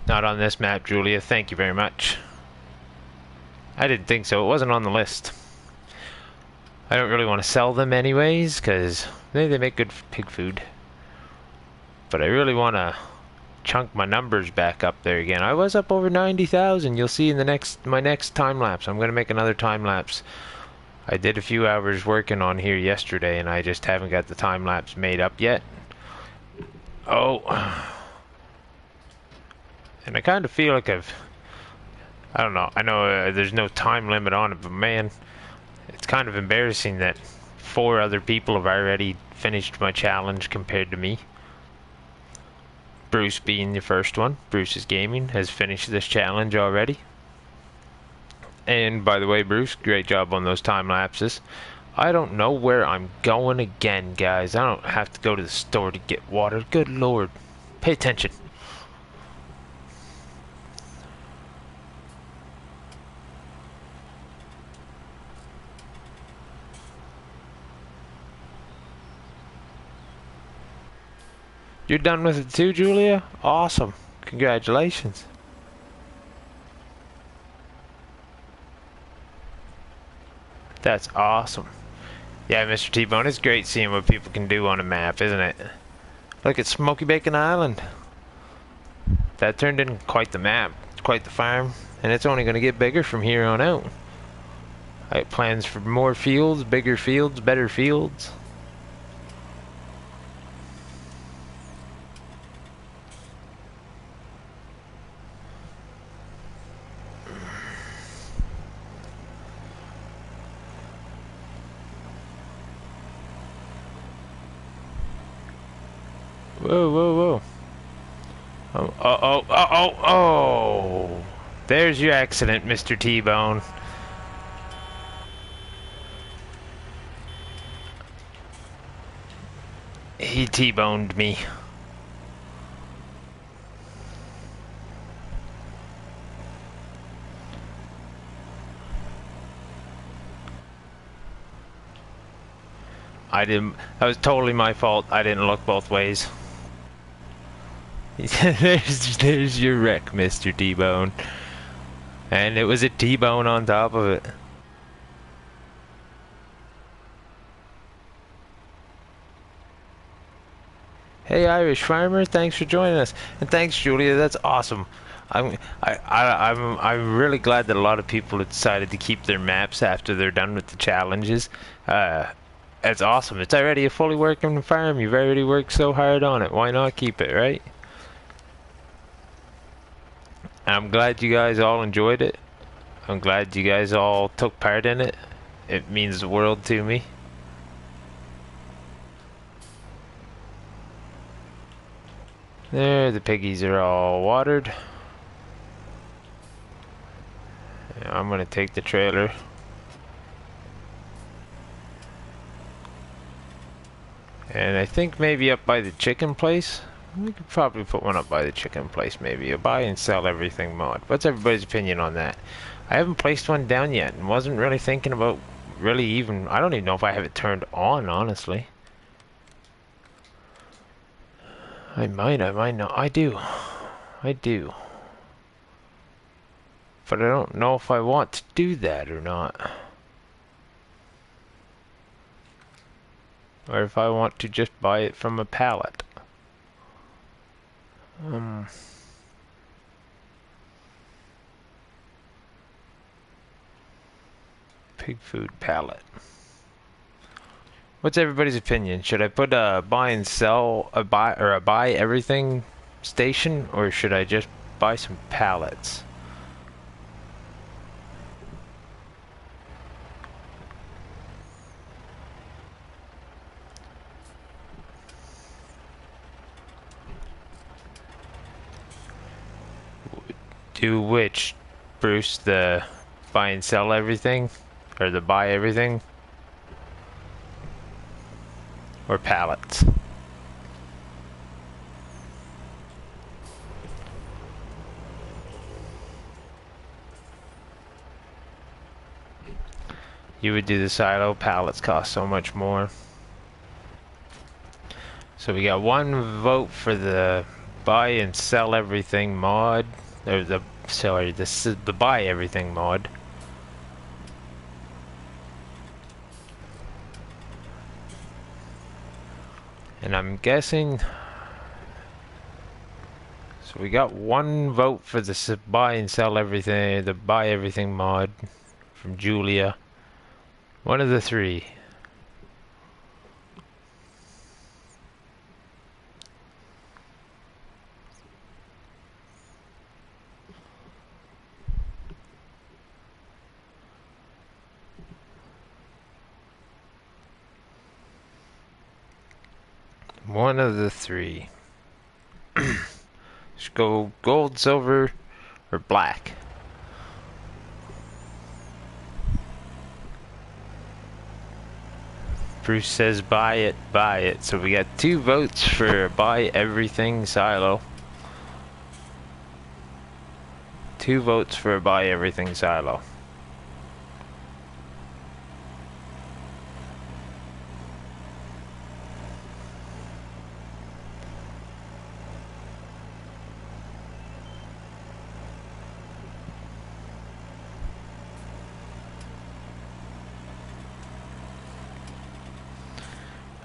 [SPEAKER 1] Not on this map, Julia. Thank you very much. I didn't think so. It wasn't on the list. I don't really want to sell them anyways, because they make good pig food. But I really want to chunk my numbers back up there again. I was up over 90,000. You'll see in my next time lapse. I'm going to make another time lapse. I did a few hours working on here yesterday, and I just haven't got the time lapse made up yet. Oh. And I kind of feel like I don't know. I know there's no time limit on it, but man, it's kind of embarrassing that 4 other people have already finished my challenge compared to me. Bruce being the first one. Bruce's Gaming has finished this challenge already. And by the way, Bruce, great job on those time lapses. I don't know where I'm going again, guys. I don't have to go to the store to get water. Good lord. Pay attention. You're done with it too, Julia? Awesome. Congratulations. That's awesome. Yeah, Mr. T-Bone, it's great seeing what people can do on a map, isn't it? Look at Smoky Bacon Island. That turned in quite the map, quite the farm, and it's only going to get bigger from here on out. I have plans for more fields, bigger fields, better fields. Whoa, whoa, whoa. Oh. There's your accident, Mr. T-Bone. He T-boned me. That was totally my fault. I didn't look both ways. there's your wreck, Mr. T-Bone. And it was a T-bone on top of it. Hey, Irish Farmer, thanks for joining us. And thanks, Julia, that's awesome. I'm really glad that a lot of people have decided to keep their maps after they're done with the challenges. That's awesome. It's already a fully working farm. You've already worked so hard on it. Why not keep it, right? I'm glad you guys all enjoyed it. I'm glad you guys all took part in it. It means the world to me. There, the piggies are all watered. I'm gonna take the trailer. And I think maybe up by the chicken place. We could probably put one up by the chicken place, maybe. A buy and sell everything mod. What's everybody's opinion on that? I haven't placed one down yet and wasn't really thinking about really even... I don't even know if I have it turned on, honestly. I might not. I do. But I don't know if I want to do that or not. Or if I want to just buy it from a pallet. Pig food pallet. What's everybody's opinion? Should I put a buy and sell a buy everything station, or should I just buy some pallets? Do which, Bruce? The buy and sell everything? Or the buy everything? Or pallets? You would do the silo. Pallets cost so much more. So we got one vote for the buy and sell everything mod. Or the buy everything mod. And I'm guessing... So we got one vote for the buy and sell everything, the buy everything mod from Julia. One of the three. One of the three. Just go gold, silver, or black. Bruce says buy it, buy it. So we got 2 votes for buy everything silo. 2 votes for buy everything silo.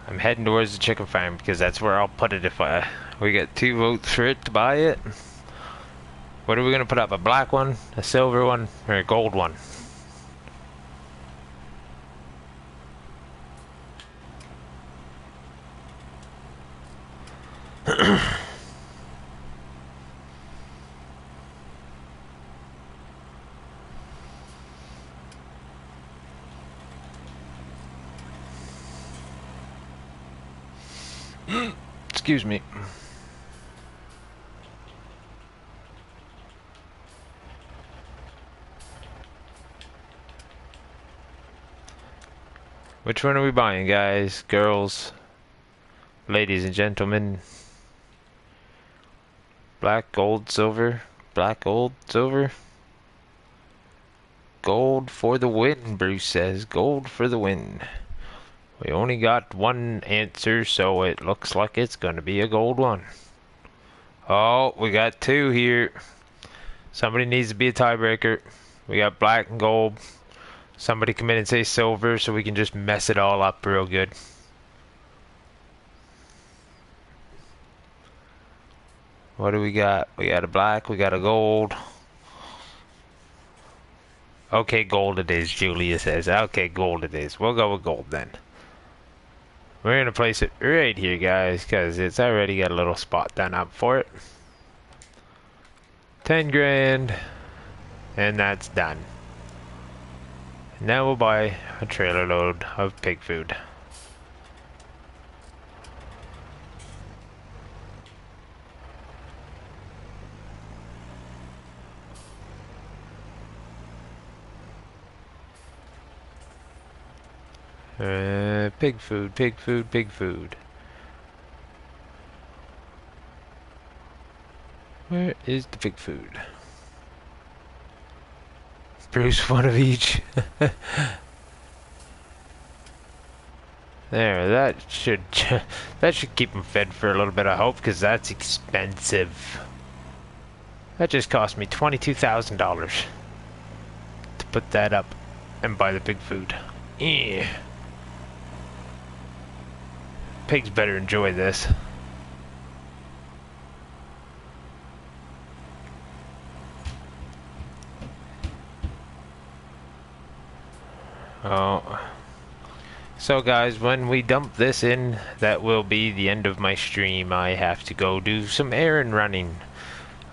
[SPEAKER 1] I'm heading towards the chicken farm because that's where I'll put it if we get 2 votes for it to buy it. What are we gonna put up? A black one, a silver one, or a gold one? Excuse me. Which one are we buying, guys, girls, ladies and gentlemen? Black, gold, silver. Black, gold, silver. Gold for the win, Bruce says. Gold for the win. We only got 1 answer, so it looks like it's going to be a gold one. Oh, we got 2 here. Somebody needs to be a tiebreaker. We got black and gold. Somebody come in and say silver so we can just mess it all up real good. What do we got? We got a black, we got a gold. Okay, gold it is, Julia says. Okay, gold it is. We'll go with gold then. We're going to place it right here, guys, because it's already got a little spot done up for it. 10 grand. And that's done. Now we'll buy a trailer load of pig food. Pig food, pig food, pig food. Where is the pig food? Bruce, one of each. There, that should keep them fed for a little bit, I hope, because that's expensive. That just cost me $22,000 to put that up and buy the pig food. Yeah. Pigs better enjoy this. Oh. So guys, when we dump this in, that will be the end of my stream. I have to go do some errand running.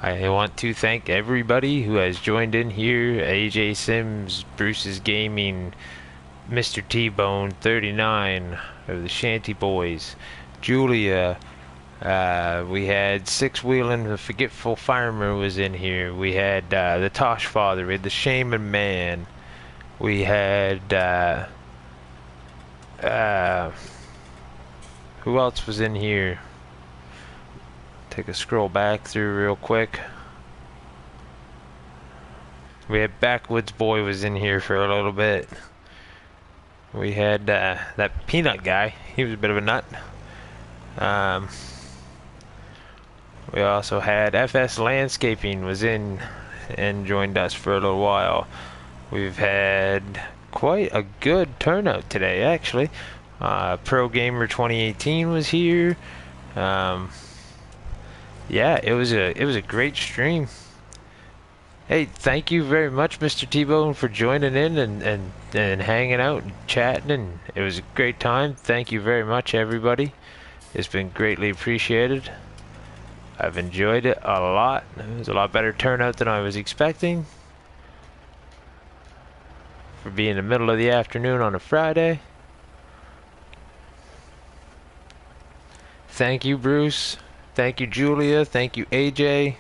[SPEAKER 1] I want to thank everybody who has joined in here. AJ Sims, Bruce's Gaming, Mr. T-Bone 39 of the Shanty Boys, Julia, we had Six Wheelin', the Forgetful Farmer was in here. We had the Tosh Father, we had the Shaman Man. We had who else was in here? Take a scroll back through real quick. We had Backwoods Boy was in here for a little bit. We had that Peanut guy. He was a bit of a nut. We also had FS Landscaping was in and joined us for a little while. We've had quite a good turnout today, actually. Pro Gamer 2018 was here. Yeah, it was a great stream. Hey, thank you very much, Mr. T-Bone, for joining in and hanging out and chatting. And it was a great time. Thank you very much, everybody. It's been greatly appreciated. I've enjoyed it a lot. It was a lot better turnout than I was expecting. For being the middle of the afternoon on a Friday. Thank you, Bruce. Thank you, Julia. Thank you, AJ.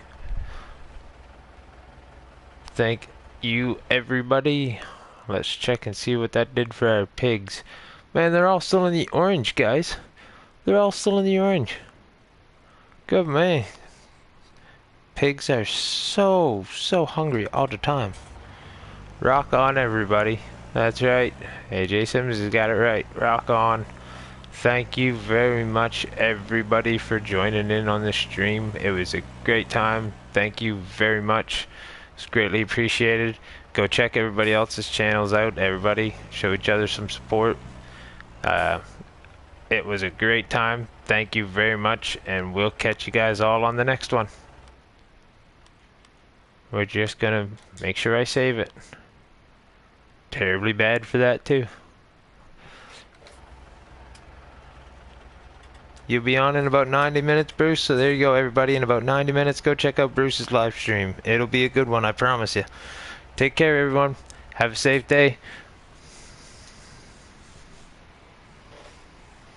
[SPEAKER 1] Thank you, everybody. Let's check and see what that did for our pigs. Man, they're all still in the orange, guys. They're all still in the orange. Good man. Pigs are so hungry all the time. Rock on, everybody. That's right. AJ Sims has got it right. Rock on. Thank you very much, everybody, for joining in on this stream. It was a great time. Thank you very much. It's greatly appreciated. Go check everybody else's channels out, everybody. Show each other some support. It was a great time. Thank you very much, and we'll catch you guys all on the next one. We're just gonna make sure I save it. Terribly bad for that too. You'll be on in about 90 minutes, Bruce, so there you go, everybody. In about 90 minutes, go check out Bruce's live stream. It'll be a good one, I promise you. Take care, everyone. Have a safe day.